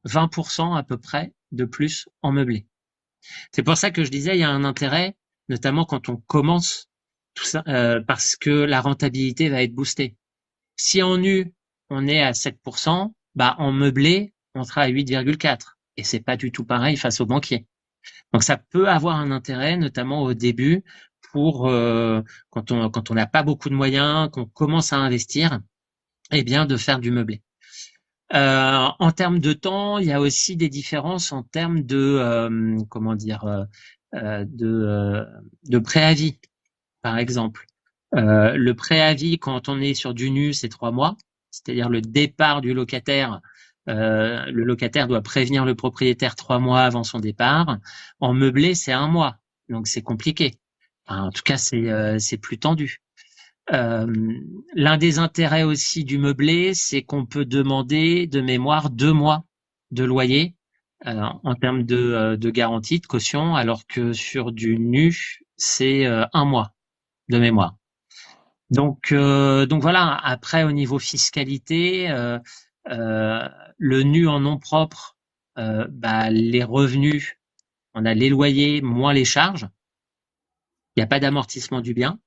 20% à peu près de plus en meublé. C'est pour ça que je disais, il y a un intérêt, notamment quand on commence tout ça, parce que la rentabilité va être boostée. Si en nu, on est à 7%, bah en meublé, on sera à 8,4. Et c'est pas du tout pareil face aux banquiers. Donc ça peut avoir un intérêt, notamment au début, pour quand on n'a pas beaucoup de moyens, qu'on commence à investir, eh bien de faire du meublé. En termes de temps, il y a aussi des différences en termes de comment dire de préavis, par exemple. Le préavis, quand on est sur du nu, c'est 3 mois, c'est-à-dire le départ du locataire. Le locataire doit prévenir le propriétaire 3 mois avant son départ. En meublé, c'est 1 mois, donc c'est compliqué. Enfin, en tout cas, c'est plus tendu. L'un des intérêts aussi du meublé, c'est qu'on peut demander de mémoire 2 mois de loyer en termes de garantie, de caution, alors que sur du nu, c'est 1 mois de mémoire. Donc voilà. Après, au niveau fiscalité, le nu en nom propre, les revenus, on a les loyers moins les charges. Il n'y a pas d'amortissement du bien.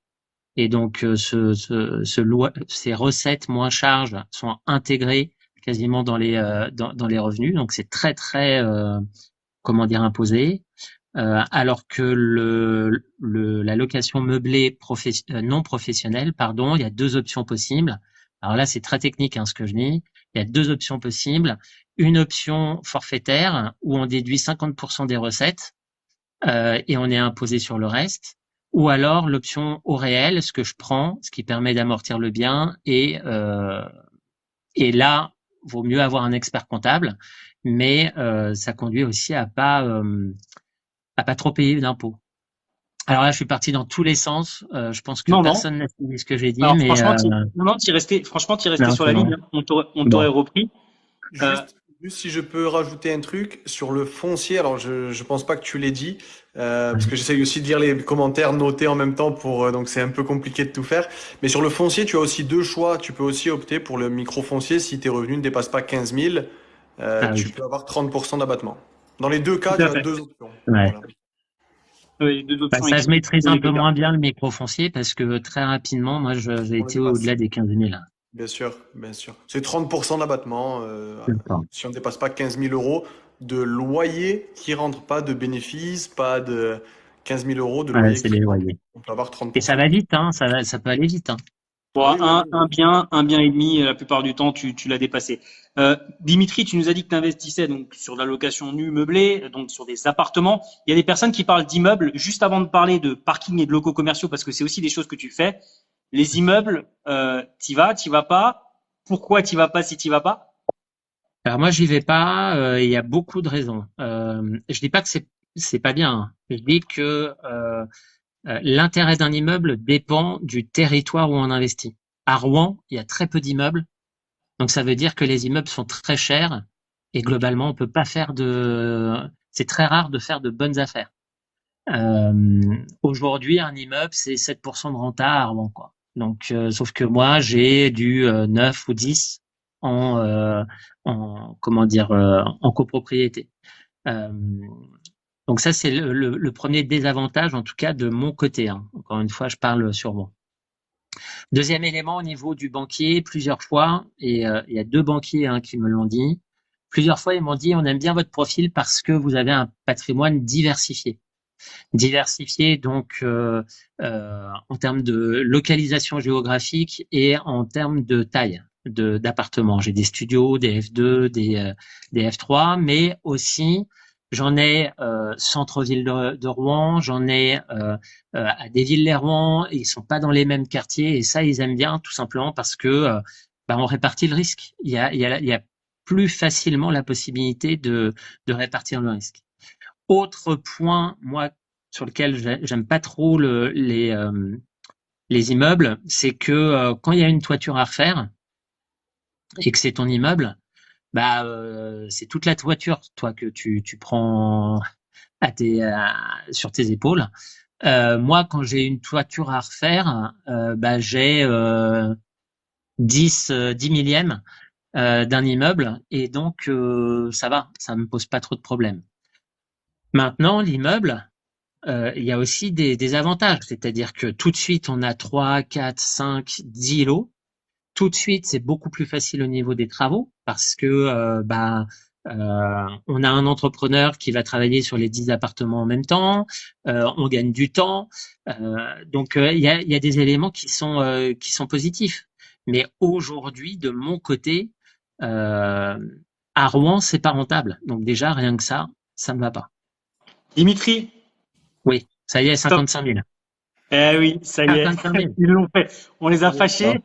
Et donc, ces recettes moins charges sont intégrées quasiment dans les revenus. Donc, c'est très, très, imposé. Alors que la location meublée non professionnelle, pardon, il y a 2 options possibles. Alors là, c'est très technique, ce que je dis. Il y a 2 options possibles. Une option forfaitaire où on déduit 50% des recettes et on est imposé sur le reste. Ou alors l'option au réel, ce que je prends, ce qui permet d'amortir le bien. Et là, vaut mieux avoir un expert comptable, mais ça conduit aussi à pas trop payer d'impôts. Alors là, je suis parti dans tous les sens. Je pense que Non, personne n'a suivi ce que j'ai dit, Alors, mais franchement, t'y restais non, sur c'est la bon. ligne. Hein. On Bon. t'aurait repris. Juste, juste si je peux rajouter un truc sur le foncier, alors je pense pas que tu l'aies dit, parce que j'essaye aussi de lire les commentaires notés en même temps donc c'est un peu compliqué de tout faire. Mais sur le foncier, tu as aussi 2 choix. Tu peux aussi opter pour le micro-foncier si tes revenus ne dépassent pas 15 000, Ah tu oui. peux avoir 30% d'abattement. Dans les 2 cas, Tout tu à as fait. 2 options. Ouais. Voilà. Les 2 options Ça, je existent. maîtrise Vous un les peu gardez. moins bien le micro-foncier parce que très rapidement, moi, j'ai On le été dépasse. au-delà des 15 000. Bien sûr, bien sûr. C'est 30% d'abattement D'accord. si on ne dépasse pas 15 000 euros de loyer qui rentre, pas de bénéfice, pas de 15 000 euros de Ouais, loyer c'est qui les rentre. loyers. On peut avoir Et ça 30%. va vite, ça peut aller vite, Bon, Oui, oui, oui. un bien et demi, la plupart du temps, tu l'as dépassé. Dimitri, tu nous as dit que tu investissais donc sur de la location nue meublée, donc sur des appartements. Il y a des personnes qui parlent d'immeubles juste avant de parler de parking et de locaux commerciaux parce que c'est aussi des choses que tu fais. Les immeubles, t'y vas pas. Pourquoi t'y vas pas si t'y vas pas? Alors moi, j'y vais pas. Il y a beaucoup de raisons. Je dis pas que c'est pas bien. Je dis que l'intérêt d'un immeuble dépend du territoire où on investit. À Rouen, il y a très peu d'immeubles, donc ça veut dire que les immeubles sont très chers et globalement, on peut pas faire c'est très rare de faire de bonnes affaires. Aujourd'hui, un immeuble, c'est 7% de renta à Rouen, quoi. Donc, sauf que moi, j'ai du 9 ou 10 en, en copropriété. Euh, donc ça, c'est le premier désavantage, en tout cas de mon côté. Encore une fois, je parle sur moi. Deuxième élément, au niveau du banquier, plusieurs fois, et il y a 2 banquiers qui me l'ont dit, plusieurs fois, ils m'ont dit, on aime bien votre profil parce que vous avez un patrimoine diversifié. Diversifié donc en termes de localisation géographique et en termes de taille d'appartements. J'ai des studios, des F2, des F3, mais aussi j'en ai centre-ville de Rouen, j'en ai à des Villes-les-Rouen, ils sont pas dans les mêmes quartiers et ça ils aiment bien tout simplement parce que on répartit le risque. Il y a plus facilement la possibilité de répartir le risque. Autre point, moi, sur lequel j'aime pas trop les immeubles, c'est que quand il y a une toiture à refaire et que c'est ton immeuble, c'est toute la toiture, toi, que tu prends sur tes épaules. Moi, quand j'ai une toiture à refaire, j'ai 10 millièmes d'un immeuble et donc ça va, ça me pose pas trop de problèmes. Maintenant, l'immeuble, il y a aussi des avantages, c'est-à-dire que tout de suite, on a 3, 4, 5, 10 lots. Tout de suite, c'est beaucoup plus facile au niveau des travaux parce que on a un entrepreneur qui va travailler sur les 10 appartements en même temps, on gagne du temps. Donc il y a des éléments qui sont positifs. Mais aujourd'hui, de mon côté, à Rouen, c'est pas rentable. Donc déjà, rien que ça me va pas. Dimitri, Oui, ça y est, top. 55 000. Eh oui, ça y est, 55 000. ils l'ont fait. On les a Allez, fâchés,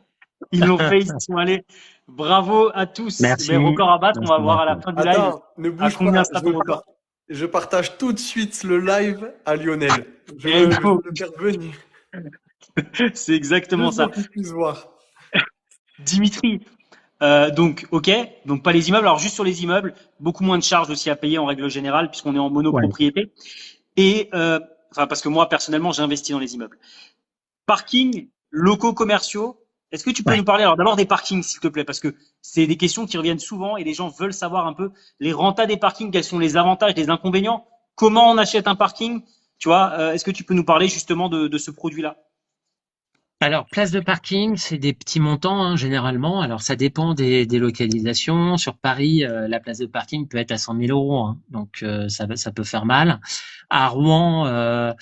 ils l'ont fait, ils y sont allés. Bravo à tous. Merci. Mais record à battre, on va voir à la Merci. fin du live attends, ne à bouge combien pas. sera ton record. Je partage tout de suite le live à Lionel. Et Je veux go, le faire venir, c'est exactement juste pour ça. qu'il puisse voir. Dimitri, donc ok, donc pas les immeubles. Alors juste sur les immeubles, beaucoup moins de charges aussi à payer en règle générale puisqu'on est en Ouais. monopropriété. Et enfin parce que moi personnellement j'ai investi dans les immeubles. Parking, locaux commerciaux. Est-ce que tu peux Ouais. nous parler alors d'abord des parkings s'il te plaît parce que c'est des questions qui reviennent souvent et les gens veulent savoir un peu les rentas des parkings, quels sont les avantages, les inconvénients, comment on achète un parking, tu vois, est-ce que tu peux nous parler justement de ce produit-là? Alors, place de parking, c'est des petits montants, hein, généralement. Alors, ça dépend des localisations. Sur Paris, la place de parking peut être à 100 000 euros, hein. Donc, ça peut faire mal. À Rouen,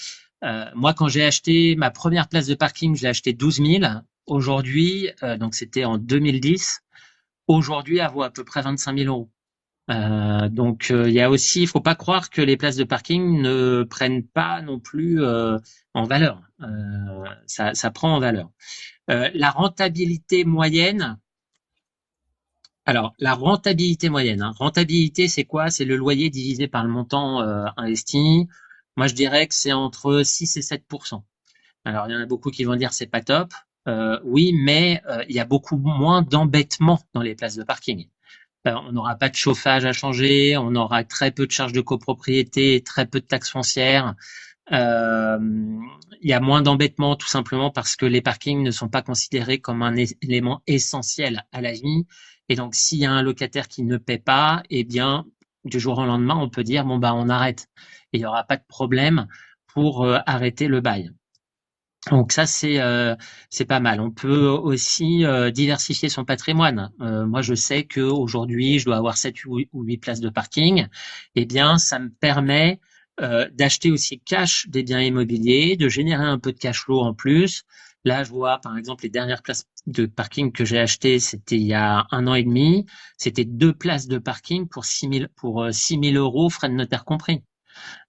moi, quand j'ai acheté ma première place de parking, je l'ai acheté 12 000. Aujourd'hui, donc c'était en 2010. Aujourd'hui, elle vaut à peu près 25 000 euros. Donc il y a aussi, il faut pas croire que les places de parking ne prennent pas non plus en valeur. Ça prend en valeur. La rentabilité moyenne. Alors la rentabilité moyenne. Hein. Rentabilité, c'est quoi? C'est le loyer divisé par le montant investi. Moi, je dirais que c'est entre 6 et 7%. Alors il y en a beaucoup qui vont dire c'est pas top. Oui, mais il y a beaucoup moins d'embêtements dans les places de parking. On n'aura pas de chauffage à changer, on aura très peu de charges de copropriété, très peu de taxes foncières. Euh, il y a moins d'embêtements tout simplement parce que les parkings ne sont pas considérés comme un élément essentiel à la vie. Et donc, s'il y a un locataire qui ne paie pas, eh bien, du jour au lendemain, on peut dire bon bah on arrête. Et il n'y aura pas de problème pour arrêter le bail. Donc ça c'est pas mal. On peut aussi diversifier son patrimoine. Moi je sais que aujourd'hui je dois avoir 7 ou 8 places de parking. Eh bien ça me permet d'acheter aussi cash des biens immobiliers, de générer un peu de cash flow en plus. Là je vois par exemple les dernières places de parking que j'ai achetées, c'était il y a 1 an et demi. C'était 2 places de parking pour 6 000 euros, frais de notaire compris.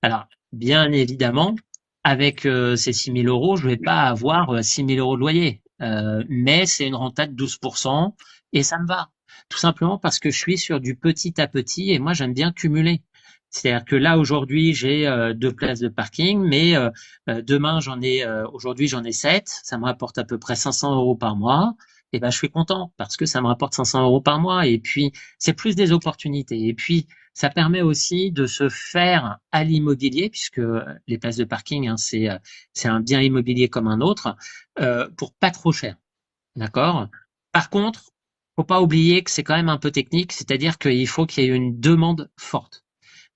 Alors, bien évidemment, avec ces 6 000 euros, je vais pas avoir 6 000 euros de loyer. Mais c'est une renta de 12% et ça me va. Tout simplement parce que je suis sur du petit à petit et moi, j'aime bien cumuler. C'est-à-dire que là, aujourd'hui, j'ai 2 places de parking, mais demain, aujourd'hui, j'en ai 7. Ça me rapporte à peu près 500 euros par mois. Et ben, je suis content parce que ça me rapporte 500 euros par mois. Et puis, c'est plus des opportunités. Et puis, ça permet aussi de se faire à l'immobilier, puisque les places de parking, hein, c'est un bien immobilier comme un autre, pour pas trop cher. D'accord? Par contre, faut pas oublier que c'est quand même un peu technique, c'est-à-dire qu'il faut qu'il y ait une demande forte.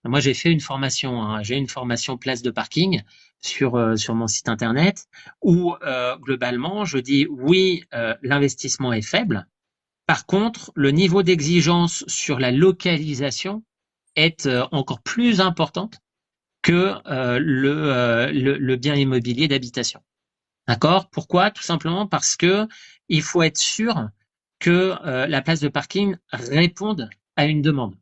Moi, j'ai fait une formation, hein, j'ai une formation place de parking sur mon site internet où globalement, je dis oui, l'investissement est faible. Par contre, le niveau d'exigence sur la localisation est encore plus importante que le bien immobilier d'habitation. D'accord? Pourquoi? Tout simplement parce que il faut être sûr que la place de parking réponde à une demande.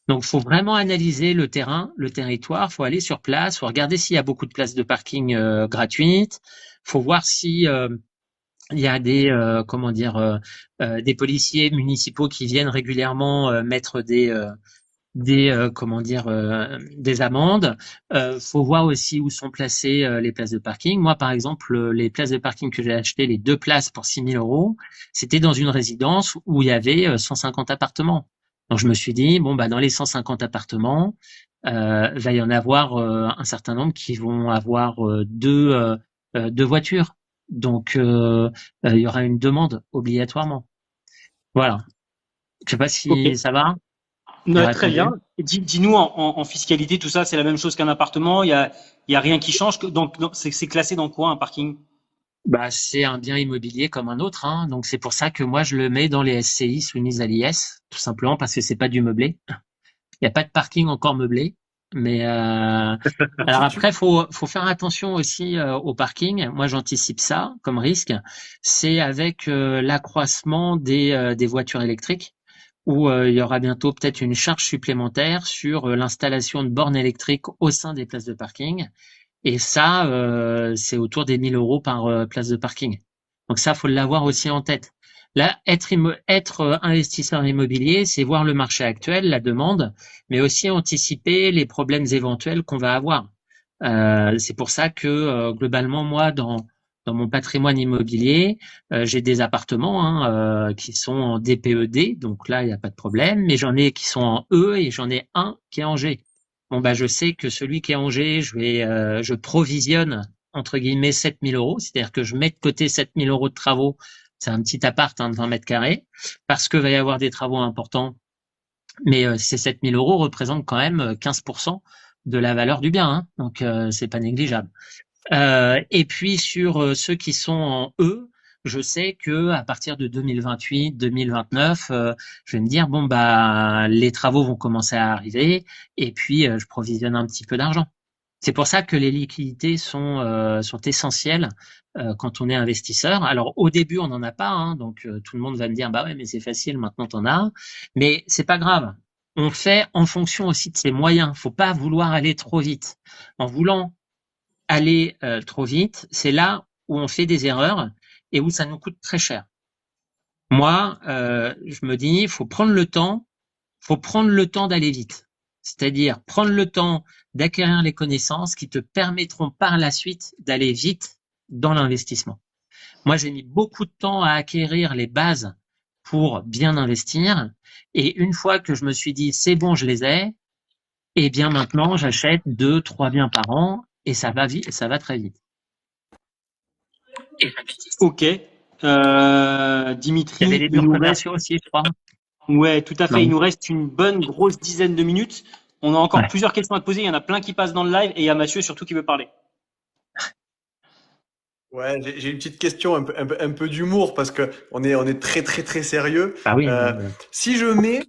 Donc, il faut vraiment analyser le terrain, le territoire. Il faut aller sur place, il faut regarder s'il y a beaucoup de places de parking gratuites. Il faut voir si il y a des policiers municipaux qui viennent régulièrement mettre des amendes. Faut voir aussi où sont placées les places de parking. Moi, par exemple, les places de parking que j'ai achetées, les 2 places pour 6 000 euros, c'était dans une résidence où il y avait 150 appartements. Donc, je me suis dit, bon, bah, dans les 150 appartements, va y en avoir un certain nombre qui vont avoir deux voitures. Donc, il y aura une demande obligatoirement. Voilà. Je sais pas Ok. si ça va. J'ai Très répondu. bien. Et dis-nous en fiscalité, tout ça, c'est la même chose qu'un appartement. Il y a rien qui change. Donc, c'est classé dans quoi un parking? Bah, c'est un bien immobilier comme un autre, hein. Donc c'est pour ça que moi je le mets dans les SCI soumises à l'IS, tout simplement parce que c'est pas du meublé. Il n'y a pas de parking encore meublé. Mais alors Tu, tu- après, faut faire attention aussi au parking. Moi, j'anticipe ça comme risque. C'est avec l'accroissement des voitures électriques, où il y aura bientôt peut-être une charge supplémentaire sur l'installation de bornes électriques au sein des places de parking. Et ça, c'est autour des 1 000 euros par place de parking. Donc ça, faut l'avoir aussi en tête. Là, être investisseur immobilier, c'est voir le marché actuel, la demande, mais aussi anticiper les problèmes éventuels qu'on va avoir. C'est pour ça que globalement, moi, dans mon patrimoine immobilier, j'ai des appartements qui sont en DPED, donc là, il n'y a pas de problème, mais j'en ai qui sont en E et j'en ai un qui est en G. Bon, bah, je sais que celui qui est en G, je provisionne entre guillemets 7 000 euros, c'est-à-dire que je mets de côté 7 000 euros de travaux. C'est un petit appart de 20 mètres carrés, parce que va y avoir des travaux importants. Mais ces 7 000 euros représentent quand même 15% de la valeur du bien, hein, donc c'est pas négligeable. Et puis sur ceux qui sont en E, je sais que à partir de 2028, 2029, je vais me dire bon bah les travaux vont commencer à arriver et puis je provisionne un petit peu d'argent. C'est pour ça que les liquidités sont essentielles quand on est investisseur. Alors au début on n'en a pas, hein, donc tout le monde va me dire bah ouais mais c'est facile maintenant t'en as, mais c'est pas grave. On fait en fonction aussi de ses moyens. Faut pas vouloir aller trop vite. En voulant aller trop vite, c'est là où on fait des erreurs et où ça nous coûte très cher. Moi, je me dis, faut prendre le temps d'aller vite. C'est-à-dire prendre le temps d'acquérir les connaissances qui te permettront par la suite d'aller vite dans l'investissement. Moi, j'ai mis beaucoup de temps à acquérir les bases pour bien investir. Et une fois que je me suis dit, c'est bon, je les ai, et bien maintenant, j'achète 2, 3 biens par an et ça va vite, ça va très vite. Ok. Il y avait Dimitri, les il murs nous reste, commerciaux aussi, je crois. ouais, tout à fait. Non. Il nous reste une bonne grosse dizaine de minutes. On a encore Ouais. plusieurs questions à te poser. Il y en a plein qui passent dans le live et il y a Mathieu surtout qui veut parler. Ouais, j'ai une petite question, un peu d'humour parce que on est très très très sérieux. Ah oui, Si je mets,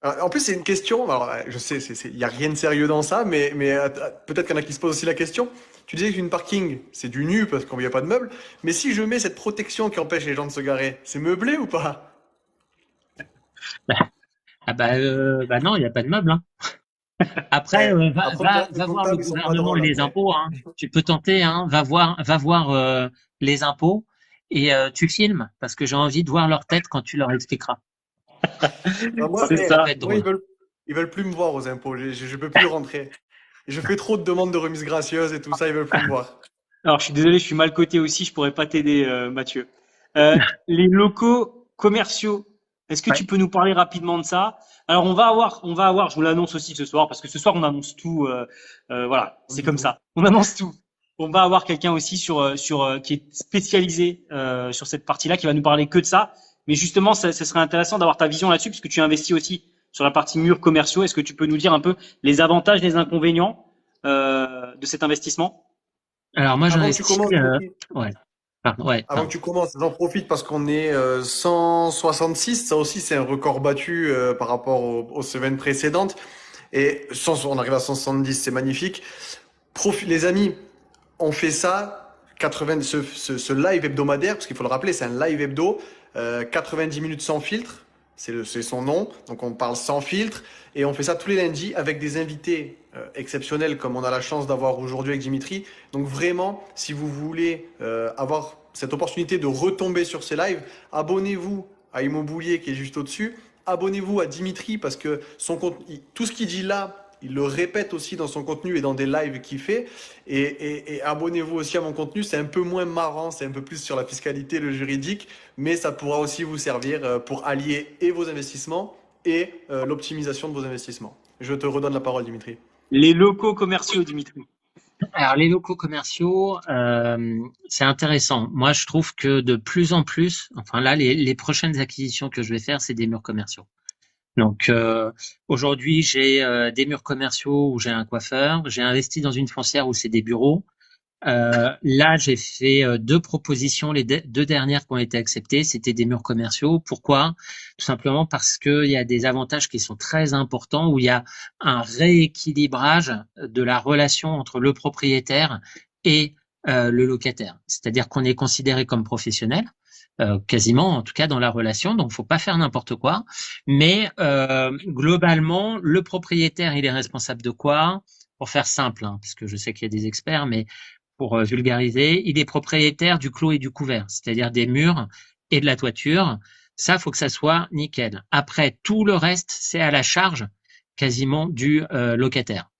en plus c'est une question. Alors je sais, il y a rien de sérieux dans ça, mais peut-être qu'il y en a qui se posent aussi la question. Tu disais qu'une parking c'est du nu parce qu'on n'y a pas de meubles, mais si je mets cette protection qui empêche les gens de se garer, c'est meublé ou pas? ah bah non, il n'y a pas de meubles. Hein. Après, Ouais. Après, on dirait que les va voir le comptables ils sont pas gouvernement et drôles les après. impôts. Hein. Tu peux tenter. Hein. Va voir les impôts et tu filmes parce que j'ai envie de voir leur tête quand tu leur expliqueras. Bah, moi, C'est Ça ça. va être moi drôle. ils veulent plus me voir aux impôts. Je peux plus rentrer. Je fais trop de demandes de remises gracieuses et tout ça, ils veulent plus me voir. Alors, je suis désolé, je suis mal coté aussi. Je pourrais pas t'aider, Mathieu. Euh, les locaux commerciaux. Est-ce que Ouais. tu peux nous parler rapidement de ça? Alors, on va avoir, je vous l'annonce aussi ce soir, parce que ce soir, on annonce tout, voilà, On c'est dit comme tout. ça. On annonce tout. On va avoir quelqu'un aussi qui est spécialisé, sur cette partie-là, qui va nous parler que de ça. Mais justement, ça serait intéressant d'avoir ta vision là-dessus, puisque tu investis aussi sur la partie murs commerciaux. Est-ce que tu peux nous dire un peu les avantages, les inconvénients, de cet investissement? Alors moi Avant que tu j'investis. commences, Denis, Ouais. Pardon. Ouais. avant que Pardon. tu commences, j'en profite parce qu'on est 166. Ça aussi, c'est un record battu par rapport aux semaines précédentes. Et on arrive à 170, c'est magnifique. Les amis, on fait ça, 80, ce live hebdomadaire, parce qu'il faut le rappeler, c'est un live hebdo, 90 minutes sans filtre, c'est son nom, donc on parle sans filtre, et on fait ça tous les lundis avec des invités exceptionnels comme on a la chance d'avoir aujourd'hui avec Dimitri. Donc vraiment, si vous voulez avoir cette opportunité de retomber sur ces lives, abonnez-vous à Immobilier qui est juste au-dessus, abonnez-vous à Dimitri parce que tout ce qu'il dit là, il le répète aussi dans son contenu et dans des lives qu'il fait. Et abonnez-vous aussi à mon contenu. C'est un peu moins marrant, c'est un peu plus sur la fiscalité, le juridique, mais ça pourra aussi vous servir pour allier et vos investissements et l'optimisation de vos investissements. Je te redonne la parole, Dimitri. Les locaux commerciaux, Dimitri. Alors les locaux commerciaux, c'est intéressant. Moi je trouve que de plus en plus, enfin là les prochaines acquisitions que je vais faire, c'est des murs commerciaux. Donc aujourd'hui j'ai des murs commerciaux où j'ai un coiffeur, j'ai investi dans une foncière où c'est des bureaux. Là, j'ai fait 2 propositions. Les 2 dernières qui ont été acceptées, c'était des murs commerciaux. Pourquoi? Tout simplement parce qu'il y a des avantages qui sont très importants, où il y a un rééquilibrage de la relation entre le propriétaire et le locataire. C'est-à-dire qu'on est considéré comme professionnel, quasiment, en tout cas dans la relation. Donc, faut pas faire n'importe quoi. Mais globalement, le propriétaire, il est responsable de quoi? pour faire simple, hein, parce que je sais qu'il y a des experts, mais pour vulgariser, il est propriétaire du clos et du couvert, c'est-à-dire des murs et de la toiture. Ça, faut que ça soit nickel. Après, tout le reste, c'est à la charge quasiment du locataire.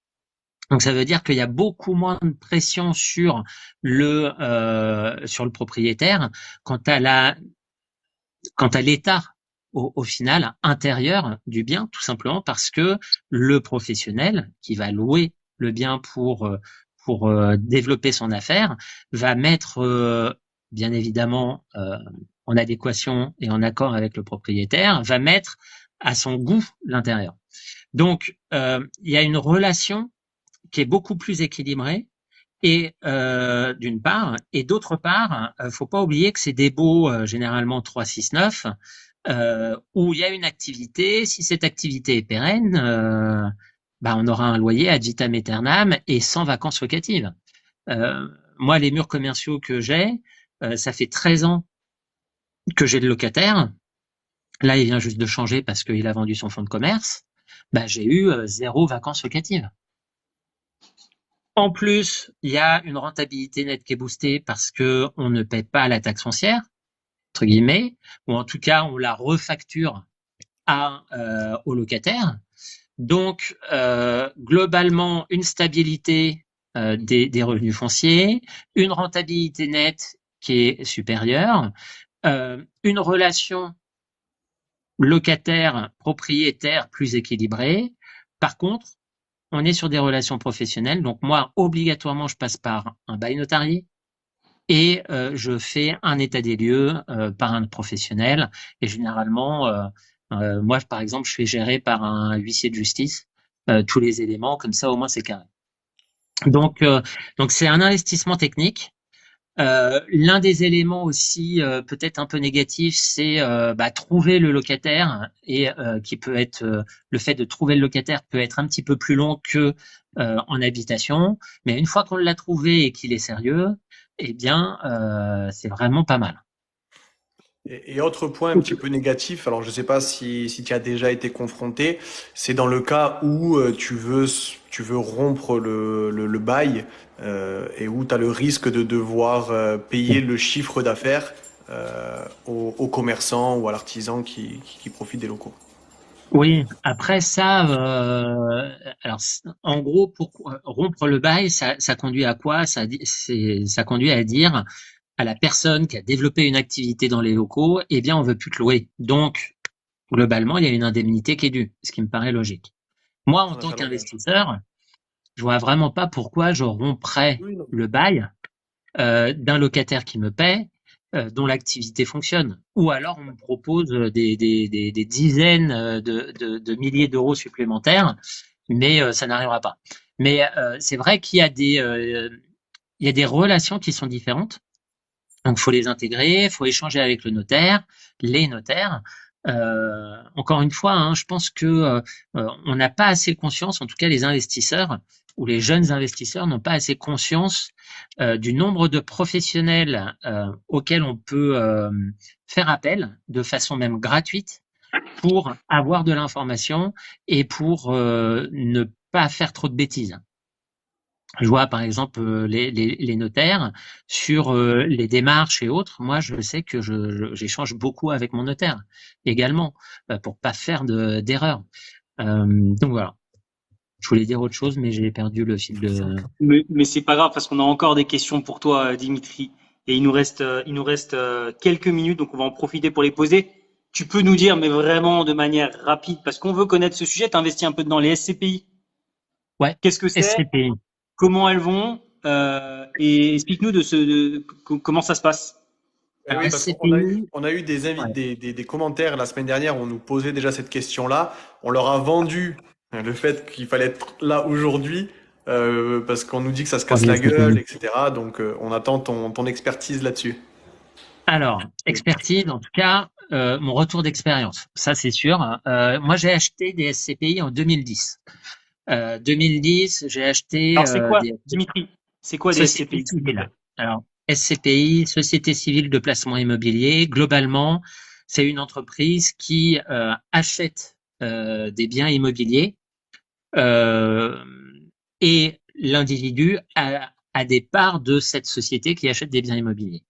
Donc ça veut dire qu'il y a beaucoup moins de pression sur le propriétaire quant à l'état au final intérieur du bien, tout simplement parce que le professionnel qui va louer le bien pour développer son affaire va mettre bien évidemment en adéquation et en accord avec le propriétaire, va mettre à son goût l'intérieur. Donc il y a une relation qui est beaucoup plus équilibrée et d'une part, et d'autre part, faut pas oublier que c'est des baux généralement 3, 6, 9 où il y a une activité. Si cette activité est pérenne, on aura un loyer ad vitam aeternam et sans vacances locatives. Moi, les murs commerciaux que j'ai, ça fait 13 ans que j'ai le locataire. Là, il vient juste de changer parce qu'il a vendu son fonds de commerce. J'ai eu 0 vacances locatives. En plus, il y a une rentabilité nette qui est boostée parce que on ne paie pas la taxe foncière, entre guillemets, ou en tout cas, on la refacture au locataire. Donc, globalement, une stabilité des revenus fonciers, une rentabilité nette qui est supérieure, une relation locataire-propriétaire plus équilibrée. Par contre, on est sur des relations professionnelles. Donc moi, obligatoirement, je passe par un bail notarié et je fais un état des lieux par un professionnel. Et généralement, moi, par exemple, je fais gérer par un huissier de justice tous les éléments. Comme ça, au moins, c'est carré. Donc c'est un investissement technique. L'un des éléments aussi peut-être un peu négatif, c'est trouver le locataire et qui peut être le fait de trouver le locataire peut être un petit peu plus long que en habitation, mais une fois qu'on l'a trouvé et qu'il est sérieux, eh bien c'est vraiment pas mal. Et autre point un petit peu négatif, alors je ne sais pas si tu as déjà été confronté, c'est dans le cas où tu veux rompre le bail et où tu as le risque de devoir payer le chiffre d'affaires aux commerçants ou à l'artisan qui profite des locaux. Oui, après ça, alors en gros, pour rompre le bail, ça conduit à quoi? Ça conduit à dire à la personne qui a développé une activité dans les locaux, eh bien, on veut plus te louer. Donc, globalement, il y a une indemnité qui est due, ce qui me paraît logique. Moi, en tant qu'investisseur, je vois vraiment pas pourquoi je romprais le bail d'un locataire qui me paie, dont l'activité fonctionne. Ou alors, on me propose des dizaines de milliers d'euros supplémentaires, mais ça n'arrivera pas. Mais c'est vrai qu'il y a des relations qui sont différentes. Donc, faut les intégrer, faut échanger avec le notaire, les notaires. Encore une fois, hein, je pense que on n'a pas assez conscience, en tout cas les investisseurs ou les jeunes investisseurs n'ont pas assez conscience du nombre de professionnels auxquels on peut faire appel de façon même gratuite pour avoir de l'information et pour ne pas faire trop de bêtises. Je vois par exemple les notaires sur les démarches et autres. Moi, je sais que j'échange beaucoup avec mon notaire également pour pas faire d'erreur. Donc voilà. Je voulais dire autre chose, mais j'ai perdu le fil de. Mais c'est pas grave parce qu'on a encore des questions pour toi, Dimitri. Et il nous reste quelques minutes, donc on va en profiter pour les poser. Tu peux nous dire, mais vraiment de manière rapide, parce qu'on veut connaître ce sujet. T'investis un peu dans les SCPI. Ouais. Qu'est-ce que c'est? SCPI. Comment elles vont et explique-nous comment ça se passe. Oui, parce qu'on a eu des commentaires la semaine dernière où on nous posait déjà cette question-là. On leur a vendu le fait qu'il fallait être là aujourd'hui parce qu'on nous dit que ça se casse la gueule, etc. Donc on attend ton expertise là-dessus. Alors, expertise, en tout cas, mon retour d'expérience, ça c'est sûr. Moi, j'ai acheté des SCPI en 2010. 2010, j'ai acheté. Alors, c'est quoi, Dimitri? C'est quoi des SCPI? Alors, SCPI, Société Civile de Placement Immobilier, globalement, c'est une entreprise qui achète des biens immobiliers et l'individu a des parts de cette société qui achète des biens immobiliers.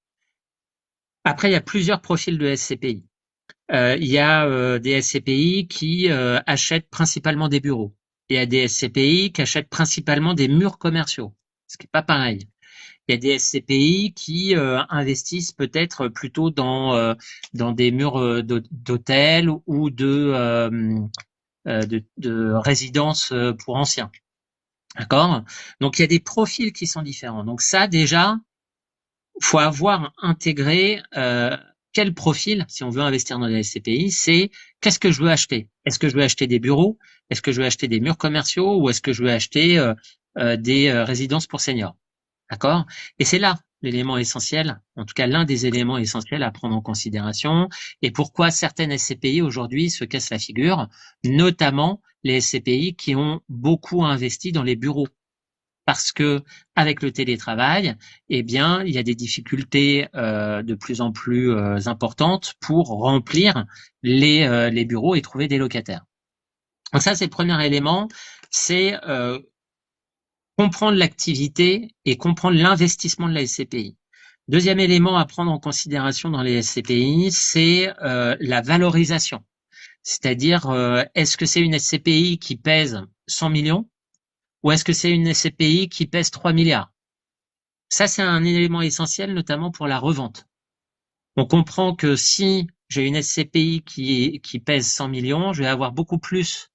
Après, il y a plusieurs profils de SCPI. Il y a des SCPI qui achètent principalement des bureaux. Il y a des SCPI qui achètent principalement des murs commerciaux, ce qui n'est pas pareil. Il y a des SCPI qui investissent peut-être plutôt dans des murs d'hôtels ou de résidences pour anciens. D'accord? Donc il y a des profils qui sont différents. Donc ça déjà, faut avoir intégré quel profil, si on veut investir dans les SCPI, c'est qu'est-ce que je veux acheter? Est-ce que je veux acheter des bureaux? Est-ce que je veux acheter des murs commerciaux? Ou est-ce que je veux acheter des résidences pour seniors? D'accord? Et c'est là l'élément essentiel, en tout cas l'un des éléments essentiels à prendre en considération, et pourquoi certaines SCPI aujourd'hui se cassent la figure, notamment les SCPI qui ont beaucoup investi dans les bureaux. Parce que avec le télétravail, eh bien, il y a des difficultés de plus en plus importantes pour remplir les bureaux et trouver des locataires. Donc ça, c'est le premier élément, c'est comprendre l'activité et comprendre l'investissement de la SCPI. Deuxième élément à prendre en considération dans les SCPI, c'est la valorisation. C'est-à-dire, est-ce que c'est une SCPI qui pèse 100 millions ou est-ce que c'est une SCPI qui pèse 3 milliards? Ça, c'est un élément essentiel, notamment pour la revente. On comprend que si j'ai une SCPI qui pèse 100 millions, je vais avoir beaucoup plus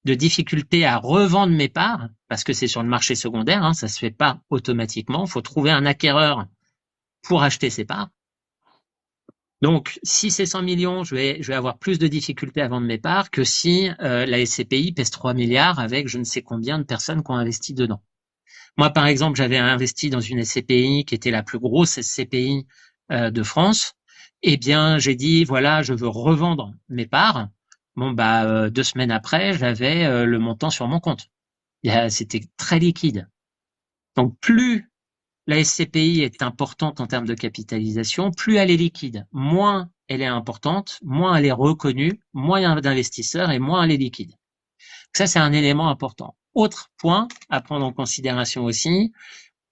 de difficultés à revendre mes parts, parce que c'est sur le marché secondaire, hein, ça se fait pas automatiquement. Il faut trouver un acquéreur pour acheter ses parts. Donc, si c'est 100 millions, je vais avoir plus de difficultés à vendre mes parts que si la SCPI pèse 3 milliards avec je ne sais combien de personnes qui ont investi dedans. Moi, par exemple, j'avais investi dans une SCPI qui était la plus grosse SCPI de France. Eh bien, j'ai dit, voilà, je veux revendre mes parts. Bon, 2 semaines après, j'avais le montant sur mon compte. C'était très liquide. Donc, plus la SCPI est importante en termes de capitalisation, plus elle est liquide. Moins elle est importante, moins elle est reconnue, moins il y a d'investisseurs et moins elle est liquide. Ça, c'est un élément important. Autre point à prendre en considération aussi,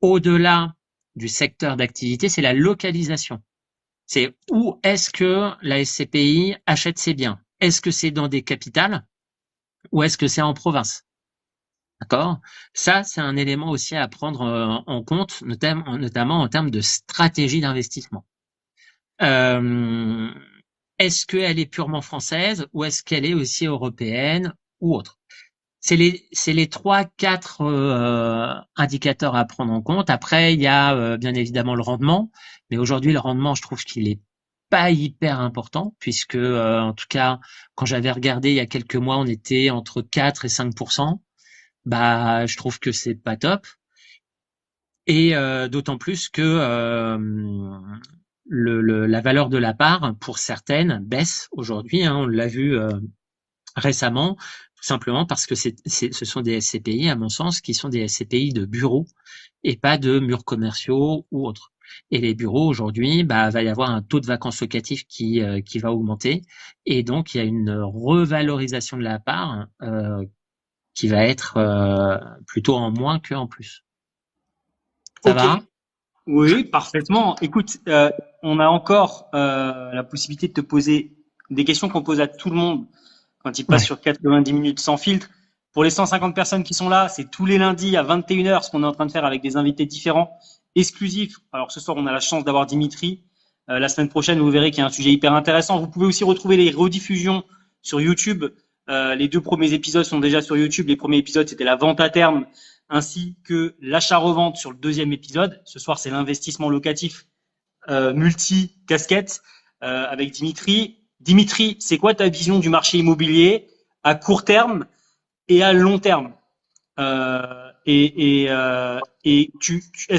au-delà du secteur d'activité, c'est la localisation. C'est où est-ce que la SCPI achète ses biens? Est-ce que c'est dans des capitales ou est-ce que c'est en province? D'accord? Ça, c'est un élément aussi à prendre en compte, notamment en termes de stratégie d'investissement. Est-ce qu'elle est purement française ou est-ce qu'elle est aussi européenne ou autre? C'est les 3-4 indicateurs à prendre en compte. Après, il y a bien évidemment le rendement, mais aujourd'hui le rendement, je trouve qu'il est pas hyper important puisque en tout cas, quand j'avais regardé il y a quelques mois, on était entre 4 et 5%. Je trouve que c'est pas top. Et d'autant plus que la valeur de la part pour certaines baisse aujourd'hui. Hein, on l'a vu récemment. Tout simplement parce que ce sont des SCPI, à mon sens, qui sont des SCPI de bureaux et pas de murs commerciaux ou autres. Et les bureaux, aujourd'hui, va y avoir un taux de vacances locatif qui va augmenter. Et donc, il y a une revalorisation de la part qui va être plutôt en moins qu'en plus. Ça va? Oui, parfaitement. Écoute, on a encore la possibilité de te poser des questions qu'on pose à tout le monde quand il passe sur 90 minutes sans filtre. Pour les 150 personnes qui sont là, c'est tous les lundis à 21h, ce qu'on est en train de faire avec des invités différents, exclusifs. Alors ce soir, on a la chance d'avoir Dimitri. La semaine prochaine, vous verrez qu'il y a un sujet hyper intéressant. Vous pouvez aussi retrouver les rediffusions sur YouTube. Les 2 premiers épisodes sont déjà sur YouTube. Les premiers épisodes, c'était la vente à terme, ainsi que l'achat-revente sur le 2e épisode. Ce soir, c'est l'investissement locatif multi-casquette avec Dimitri. Dimitri, c'est quoi ta vision du marché immobilier à court terme et à long terme? Est-ce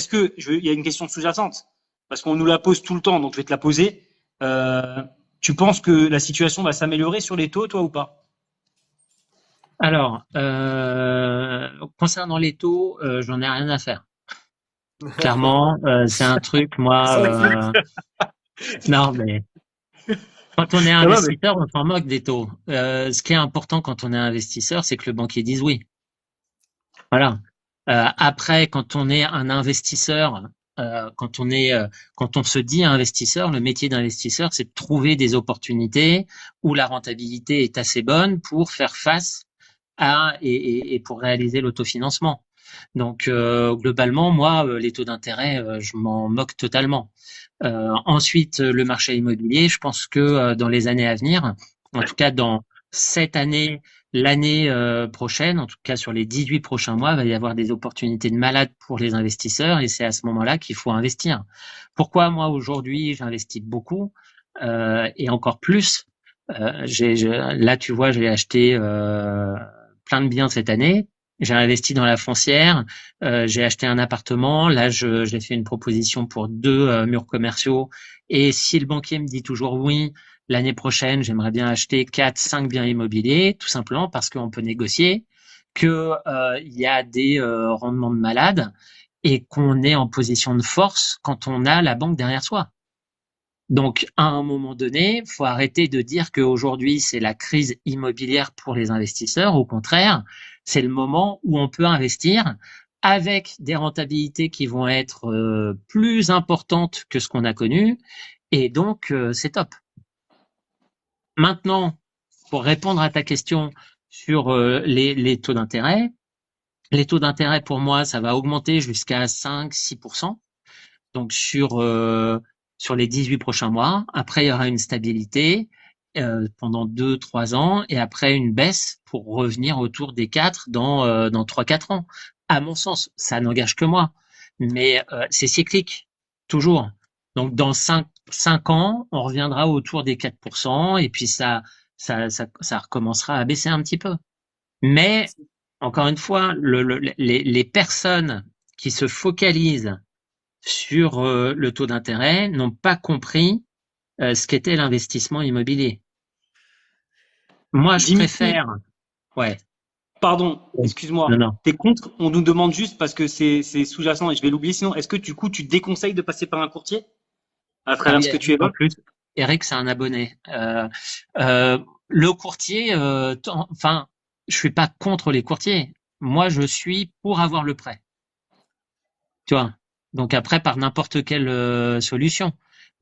que il y a une question sous-jacente parce qu'on nous la pose tout le temps, donc je vais te la poser. Tu penses que la situation va s'améliorer sur les taux, toi, ou pas? Alors, concernant les taux, j'en ai rien à faire. Clairement, c'est un truc, moi. Non, mais quand on est investisseur, on s'en moque des taux. Ce qui est important quand on est investisseur, c'est que le banquier dise oui. Voilà. Après, quand on est un investisseur, quand on se dit investisseur, le métier d'investisseur, c'est de trouver des opportunités où la rentabilité est assez bonne pour faire face et pour réaliser l'autofinancement. Donc globalement, moi, les taux d'intérêt, je m'en moque totalement. Ensuite, le marché immobilier, je pense que dans les années à venir, en tout cas dans cette année, l'année prochaine, en tout cas sur les 18 prochains mois, il va y avoir des opportunités de malade pour les investisseurs et c'est à ce moment-là qu'il faut investir. Pourquoi moi aujourd'hui j'investis beaucoup et encore plus là tu vois, j'ai acheté plein de biens cette année. J'ai investi dans la foncière, j'ai acheté un appartement. Là, j'ai fait une proposition pour 2 murs commerciaux. Et si le banquier me dit toujours oui, l'année prochaine, j'aimerais bien acheter 4, 5 biens immobiliers, tout simplement parce qu'on peut négocier, que il y a des rendements de malade et qu'on est en position de force quand on a la banque derrière soi. Donc, à un moment donné, il faut arrêter de dire qu'aujourd'hui, c'est la crise immobilière pour les investisseurs. Au contraire, c'est le moment où on peut investir avec des rentabilités qui vont être plus importantes que ce qu'on a connu. Et donc, c'est top. Maintenant, pour répondre à ta question sur les taux d'intérêt, les taux d'intérêt, pour moi, ça va augmenter jusqu'à 5-6%. Donc, sur les 18 prochains mois. Après, il y aura une stabilité pendant 2-3 ans et après une baisse pour revenir autour des 4 dans 3-4 ans. À mon sens, ça n'engage que moi, mais c'est cyclique, toujours. Donc dans 5 ans, on reviendra autour des 4% et puis ça recommencera à baisser un petit peu. Mais encore une fois, les personnes qui se focalisent sur le taux d'intérêt n'ont pas compris ce qu'était l'investissement immobilier. Moi, je Dimitri, préfère. Ouais. pardon, Non, excuse-moi. non. T'es contre? On nous demande juste parce que c'est sous-jacent et je vais l'oublier. Sinon, est-ce que du coup, tu déconseilles de passer par un courtier à Ah travers oui, ce que tu en évoques? plus, Eric, c'est un abonné. Le courtier, enfin, je suis pas contre les courtiers. Moi, je suis pour avoir le prêt. Tu vois. Donc après, par n'importe quelle solution.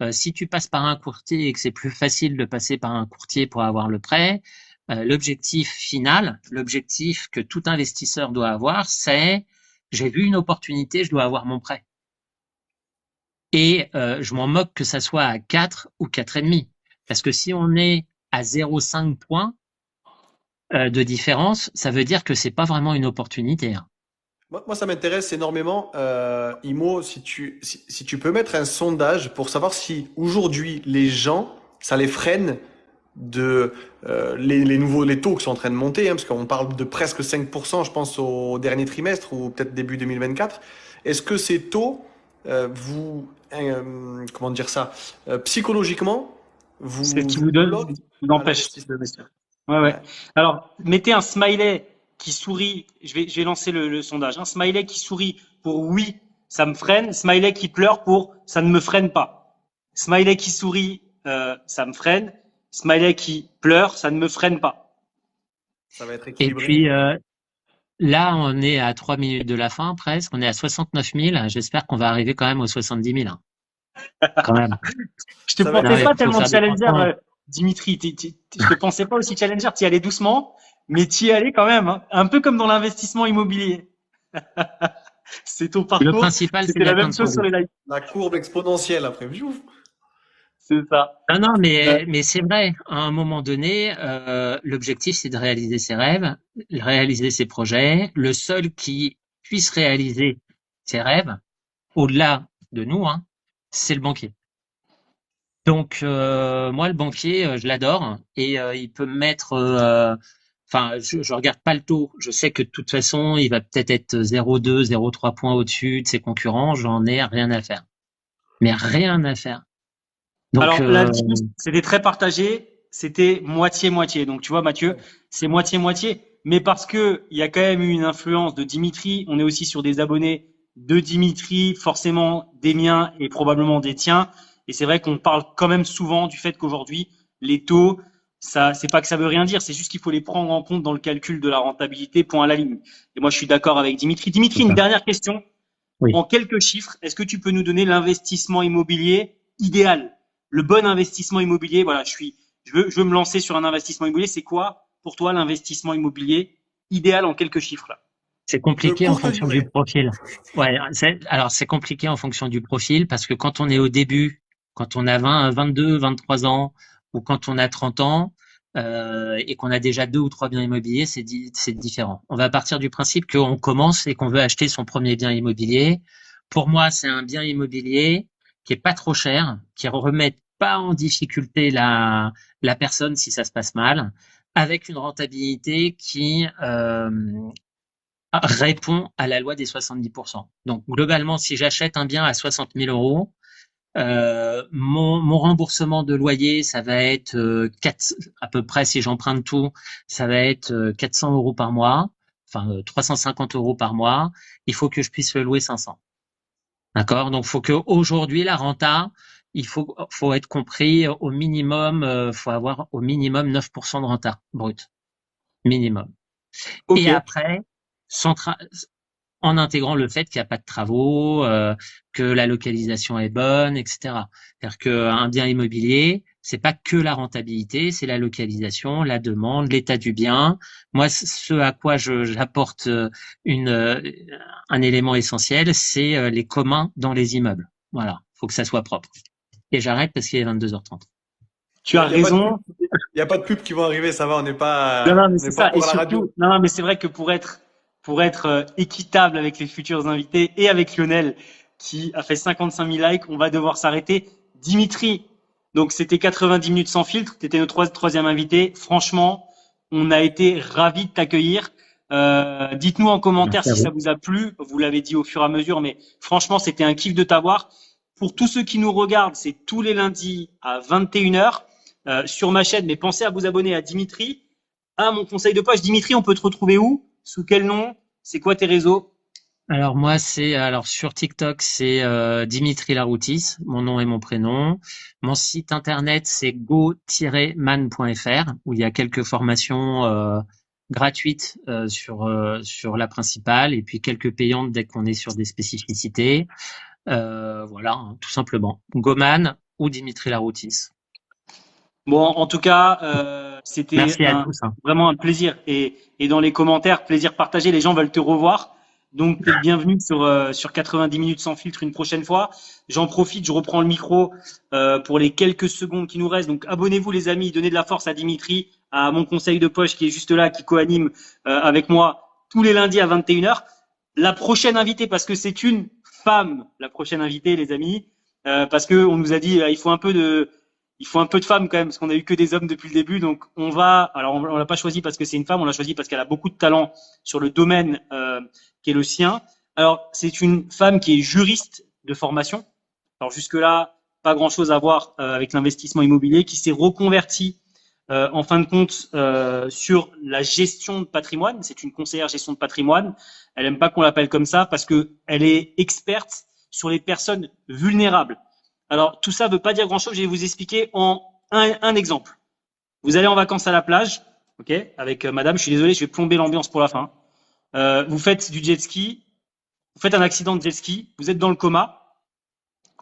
Si tu passes par un courtier et que c'est plus facile de passer par un courtier pour avoir le prêt, l'objectif final, l'objectif que tout investisseur doit avoir, c'est j'ai vu une opportunité, je dois avoir mon prêt. Et je m'en moque que ça soit à 4 ou 4,5. Parce que si on est à 0,5 points de différence, ça veut dire que c'est pas vraiment une opportunité. Hein. Moi, ça m'intéresse énormément, Imo, si tu peux mettre un sondage pour savoir si aujourd'hui les gens, ça les freine de les taux qui sont en train de monter, hein, parce qu'on parle de presque 5%, je pense, au dernier trimestre ou peut-être début 2024. Est-ce que ces taux, comment dire ça, psychologiquement, C'est ce qui vous vous donne, bloquent vous à empêche l'investissement? d'investir. Ouais, ouais. Ouais. Alors, mettez un smiley qui sourit. Je vais lancer le sondage. Un smiley qui sourit pour oui, ça me freine. Smiley qui pleure pour ça ne me freine pas. Smiley qui sourit, ça me freine. Smiley qui pleure, ça ne me freine pas. Ça va être Et équilibré. puis là, on est à 3 minutes de la fin presque. On est à 69 000. J'espère qu'on va arriver quand même aux 70 000. Hein. Quand même. Je te Ça va être Non, pensais il pas faut tellement faire des challenger, points. Dimitri. Je te pensais pas aussi challenger. Tu y allais doucement, mais tu y allais quand même. Hein. Un peu comme dans l'investissement immobilier. C'est ton Le parcours. principal, c'est C'était la même d'atteindre son chose sur but. les lives. La courbe exponentielle après. Pfiouf. C'est ça. Non, non, Euh, mais c'est vrai. À un moment donné, l'objectif, c'est de réaliser ses rêves, réaliser ses projets. Le seul qui puisse réaliser ses rêves, au-delà de nous, hein, c'est le banquier. Donc, moi, le banquier, je l'adore et il peut me mettre. Enfin, je regarde pas le taux. Je sais que de toute façon, il va peut-être être 0,2, 0,3 points au-dessus de ses concurrents. J'en ai rien à faire. Mais rien à faire. Donc, alors, la discussion, c'était très partagé. C'était moitié-moitié. Donc, tu vois, Mathieu, c'est moitié-moitié. Mais parce que il y a quand même eu une influence de Dimitri, on est aussi sur des abonnés de Dimitri, forcément des miens et probablement des tiens. Et c'est vrai qu'on parle quand même souvent du fait qu'aujourd'hui, les taux, ça, c'est pas que ça veut rien dire, c'est juste qu'il faut les prendre en compte dans le calcul de la rentabilité, point à la ligne. Et moi, je suis d'accord avec Dimitri. Dimitri, une dernière question. Oui. En quelques chiffres, est-ce que tu peux nous donner l'investissement immobilier idéal? Le bon investissement immobilier, voilà, je veux me lancer sur un investissement immobilier. C'est quoi, pour toi, l'investissement immobilier idéal en quelques chiffres, là? C'est De compliqué en courte fonction du durée. profil. Ouais, alors c'est compliqué en fonction du profil parce que quand on est au début, quand on a 20, 22, 23 ans ou quand on a 30 ans et qu'on a déjà 2 ou 3 biens immobiliers, c'est différent. On va partir du principe qu'on commence et qu'on veut acheter son premier bien immobilier. Pour moi, c'est un bien immobilier qui est pas trop cher, qui remet pas en difficulté la personne si ça se passe mal, avec une rentabilité qui répond à la loi des 70%. Donc globalement, si j'achète un bien à 60 000 euros, mon remboursement de loyer, ça va être 4, à peu près, si j'emprunte tout, ça va être 400 euros par mois, enfin 350 euros par mois. Il faut que je puisse le louer 500. D'accord? Donc faut que aujourd'hui la renta, faut être compris au minimum, faut avoir au minimum 9% de renta brut, minimum. Ok. Et après, en intégrant le fait qu'il n'y a pas de travaux, que la localisation est bonne, etc. C'est-à-dire qu'un bien immobilier, c'est pas que la rentabilité, c'est la localisation, la demande, l'état du bien. Moi, ce à quoi j'apporte un élément essentiel, c'est les communs dans les immeubles. Voilà, faut que ça soit propre. Et j'arrête parce qu'il est 22h30. Tu as Il y a pas de pub, raison. y a pas de pub qui vont arriver, ça va, Non, non, mais on c'est n'est pas ça. Et encore à la radio. surtout, non, non, mais c'est vrai que pour être équitable avec les futurs invités et avec Lionel, qui a fait 55 000 likes, on va devoir s'arrêter. Dimitri, donc c'était 90 minutes sans filtre. Tu étais notre troisième invité. Franchement, on a été ravis de t'accueillir. Dites-nous en commentaire Merci à si ça vous. vous a plu. Vous l'avez dit au fur et à mesure, mais franchement, c'était un kiff de t'avoir. Pour tous ceux qui nous regardent, c'est tous les lundis à 21h sur ma chaîne. Mais pensez à vous abonner à Dimitri. Ah, mon conseil de poche. Dimitri, on peut te retrouver où? Sous quel nom? C'est quoi tes réseaux? Alors moi alors sur TikTok c'est Dimitri Laroutis, mon nom et mon prénom. Mon site internet c'est go-man.fr où il y a quelques formations gratuites sur la principale et puis quelques payantes dès qu'on est sur des spécificités. Voilà, hein, tout simplement. Goman ou Dimitri Laroutis. Bon, en tout cas, c'était Merci à tous, hein. vraiment un plaisir. Et dans les commentaires, plaisir partagé. Les gens veulent te revoir. Donc, t'es le bienvenu sur 90 minutes sans filtre une prochaine fois. J'en profite, je reprends le micro pour les quelques secondes qui nous restent. Donc, abonnez-vous les amis, donnez de la force à Dimitri, à mon conseil de poche qui est juste là, qui co-anime avec moi tous les lundis à 21h. La prochaine invitée, parce que c'est une femme, la prochaine invitée, les amis, parce que on nous a dit il faut un peu de femmes quand même, parce qu'on a eu que des hommes depuis le début. Donc alors on l'a pas choisi parce que c'est une femme, on l'a choisi parce qu'elle a beaucoup de talent sur le domaine qui est le sien. Alors c'est une femme qui est juriste de formation. Alors jusque là, pas grand chose à voir avec l'investissement immobilier, qui s'est reconvertie en fin de compte sur la gestion de patrimoine. C'est une conseillère gestion de patrimoine. Elle aime pas qu'on l'appelle comme ça parce que elle est experte sur les personnes vulnérables. Alors, tout ça ne veut pas dire grand-chose. Je vais vous expliquer en un exemple. Vous allez en vacances à la plage, ok, avec madame. Je suis désolé, je vais plomber l'ambiance pour la fin. Vous faites du jet ski, vous faites un accident de jet ski, vous êtes dans le coma,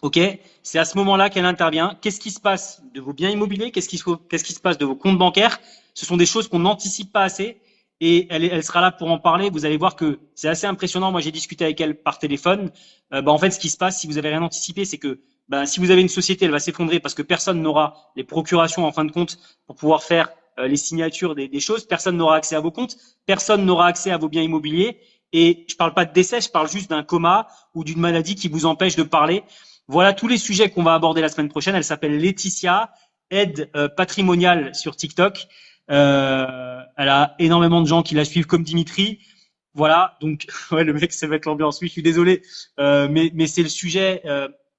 ok. C'est à ce moment-là qu'elle intervient. Qu'est-ce qui se passe de vos biens immobiliers? Qu'est-ce qui se passe de vos comptes bancaires? Ce sont des choses qu'on n'anticipe pas assez. Et elle sera là pour en parler. Vous allez voir que c'est assez impressionnant. Moi, j'ai discuté avec elle par téléphone. En fait, ce qui se passe, si vous avez rien anticipé, c'est que si vous avez une société, elle va s'effondrer parce que personne n'aura les procurations en fin de compte pour pouvoir faire les signatures des choses. Personne n'aura accès à vos comptes. Personne n'aura accès à vos biens immobiliers. Et je parle pas de décès, je parle juste d'un coma ou d'une maladie qui vous empêche de parler. Voilà tous les sujets qu'on va aborder la semaine prochaine. Elle s'appelle Laetitia, aide patrimoniale sur TikTok. Elle a énormément de gens qui la suivent comme Dimitri. Voilà, donc ouais, le mec, ça va être l'ambiance. Oui, je suis désolé, mais c'est le sujet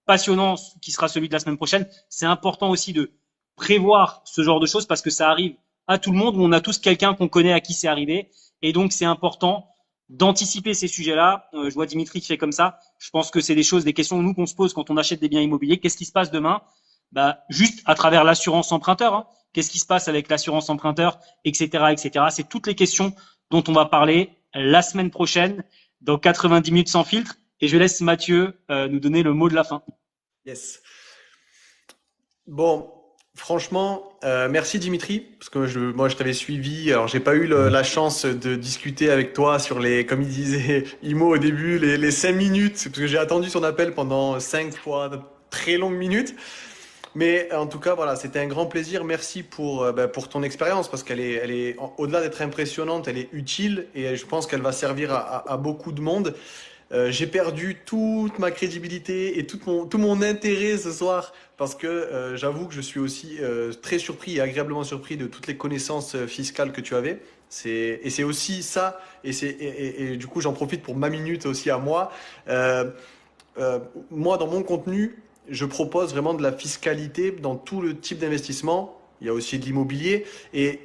passionnant qui sera celui de la semaine prochaine. C'est important aussi de prévoir ce genre de choses parce que ça arrive à tout le monde. On a tous quelqu'un qu'on connaît à qui c'est arrivé, et donc c'est important d'anticiper ces sujets-là. Je vois Dimitri qui fait comme ça. Je pense que c'est des choses, des questions nous qu'on se pose quand on achète des biens immobiliers. Qu'est-ce qui se passe demain? Juste à travers l'assurance emprunteur. Hein. Qu'est-ce qui se passe avec l'assurance emprunteur, etc., etc. C'est toutes les questions dont on va parler la semaine prochaine dans 90 minutes sans filtre. Et je laisse Mathieu nous donner le mot de la fin. Yes. Bon, franchement, merci Dimitri, parce que moi je t'avais suivi. Alors j'ai pas eu la chance de discuter avec toi sur les, comme il disait Imo au début, les 5 minutes, parce que j'ai attendu son appel pendant 5 fois de très longues minutes. Mais en tout cas, voilà, c'était un grand plaisir. Merci pour ton expérience, parce qu'elle est au-delà d'être impressionnante, elle est utile et je pense qu'elle va servir à beaucoup de monde. J'ai perdu toute ma crédibilité et tout mon intérêt ce soir parce que j'avoue que je suis aussi très surpris et agréablement surpris de toutes les connaissances fiscales que tu avais. Et c'est aussi ça, et du coup j'en profite pour ma minute aussi à moi. Euh, Moi, dans mon contenu, je propose vraiment de la fiscalité dans tout le type d'investissement. Il y a aussi de l'immobilier. Et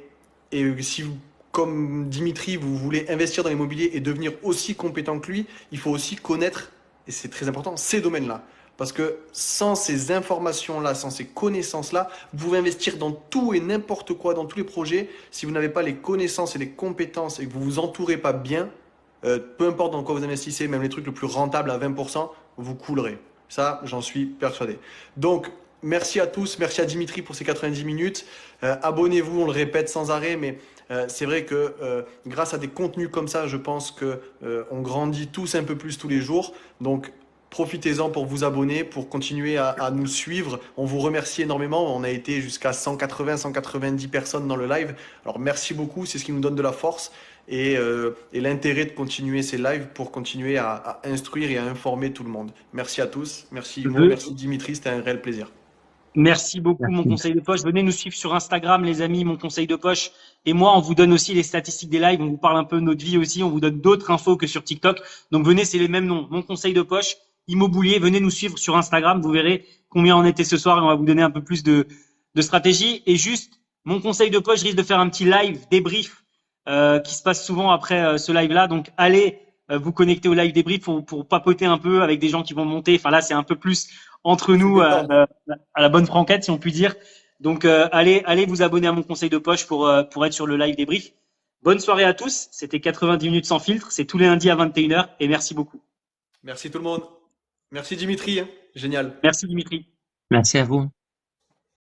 si vous, comme Dimitri, vous voulez investir dans l'immobilier et devenir aussi compétent que lui, il faut aussi connaître, et c'est très important, ces domaines-là. Parce que sans ces informations-là, sans ces connaissances-là, vous pouvez investir dans tout et n'importe quoi, dans tous les projets. Si vous n'avez pas les connaissances et les compétences et que vous vous entourez pas bien, peu importe dans quoi vous investissez, même les trucs les plus rentables à 20%, vous coulerez. Ça, j'en suis persuadé. Donc, merci à tous, merci à Dimitri pour ces 90 minutes. Abonnez-vous, on le répète sans arrêt, mais c'est vrai que grâce à des contenus comme ça, je pense que on grandit tous un peu plus tous les jours. Donc, profitez-en pour vous abonner, pour continuer à nous suivre. On vous remercie énormément. On a été jusqu'à 180, 190 personnes dans le live. Alors, merci beaucoup, c'est ce qui nous donne de la force et l'intérêt de continuer ces lives pour continuer à instruire et à informer tout le monde. Merci à tous. Merci Imo, merci Dimitri, c'était un réel plaisir. Merci beaucoup, mon conseil de poche. Venez nous suivre sur Instagram, les amis, mon conseil de poche. Et moi, on vous donne aussi les statistiques des lives. On vous parle un peu de notre vie aussi. On vous donne d'autres infos que sur TikTok. Donc, venez, c'est les mêmes noms. Mon conseil de poche, Immobilier. Venez nous suivre sur Instagram. Vous verrez combien on était ce soir et on va vous donner un peu plus de stratégie. Et juste, mon conseil de poche, je risque de faire un petit live débrief qui se passe souvent après ce live-là. Donc, allez vous connecter au live débrief pour papoter un peu avec des gens qui vont monter. Enfin, là, c'est un peu plus entre nous à la bonne franquette, si on peut dire. Donc, allez vous abonner à mon conseil de poche pour être sur le live débrief. Bonne soirée à tous. C'était 90 minutes sans filtre. C'est tous les lundis à 21h et merci beaucoup. Merci tout le monde. Merci Dimitri, hein. Génial. Merci Dimitri. Merci à vous.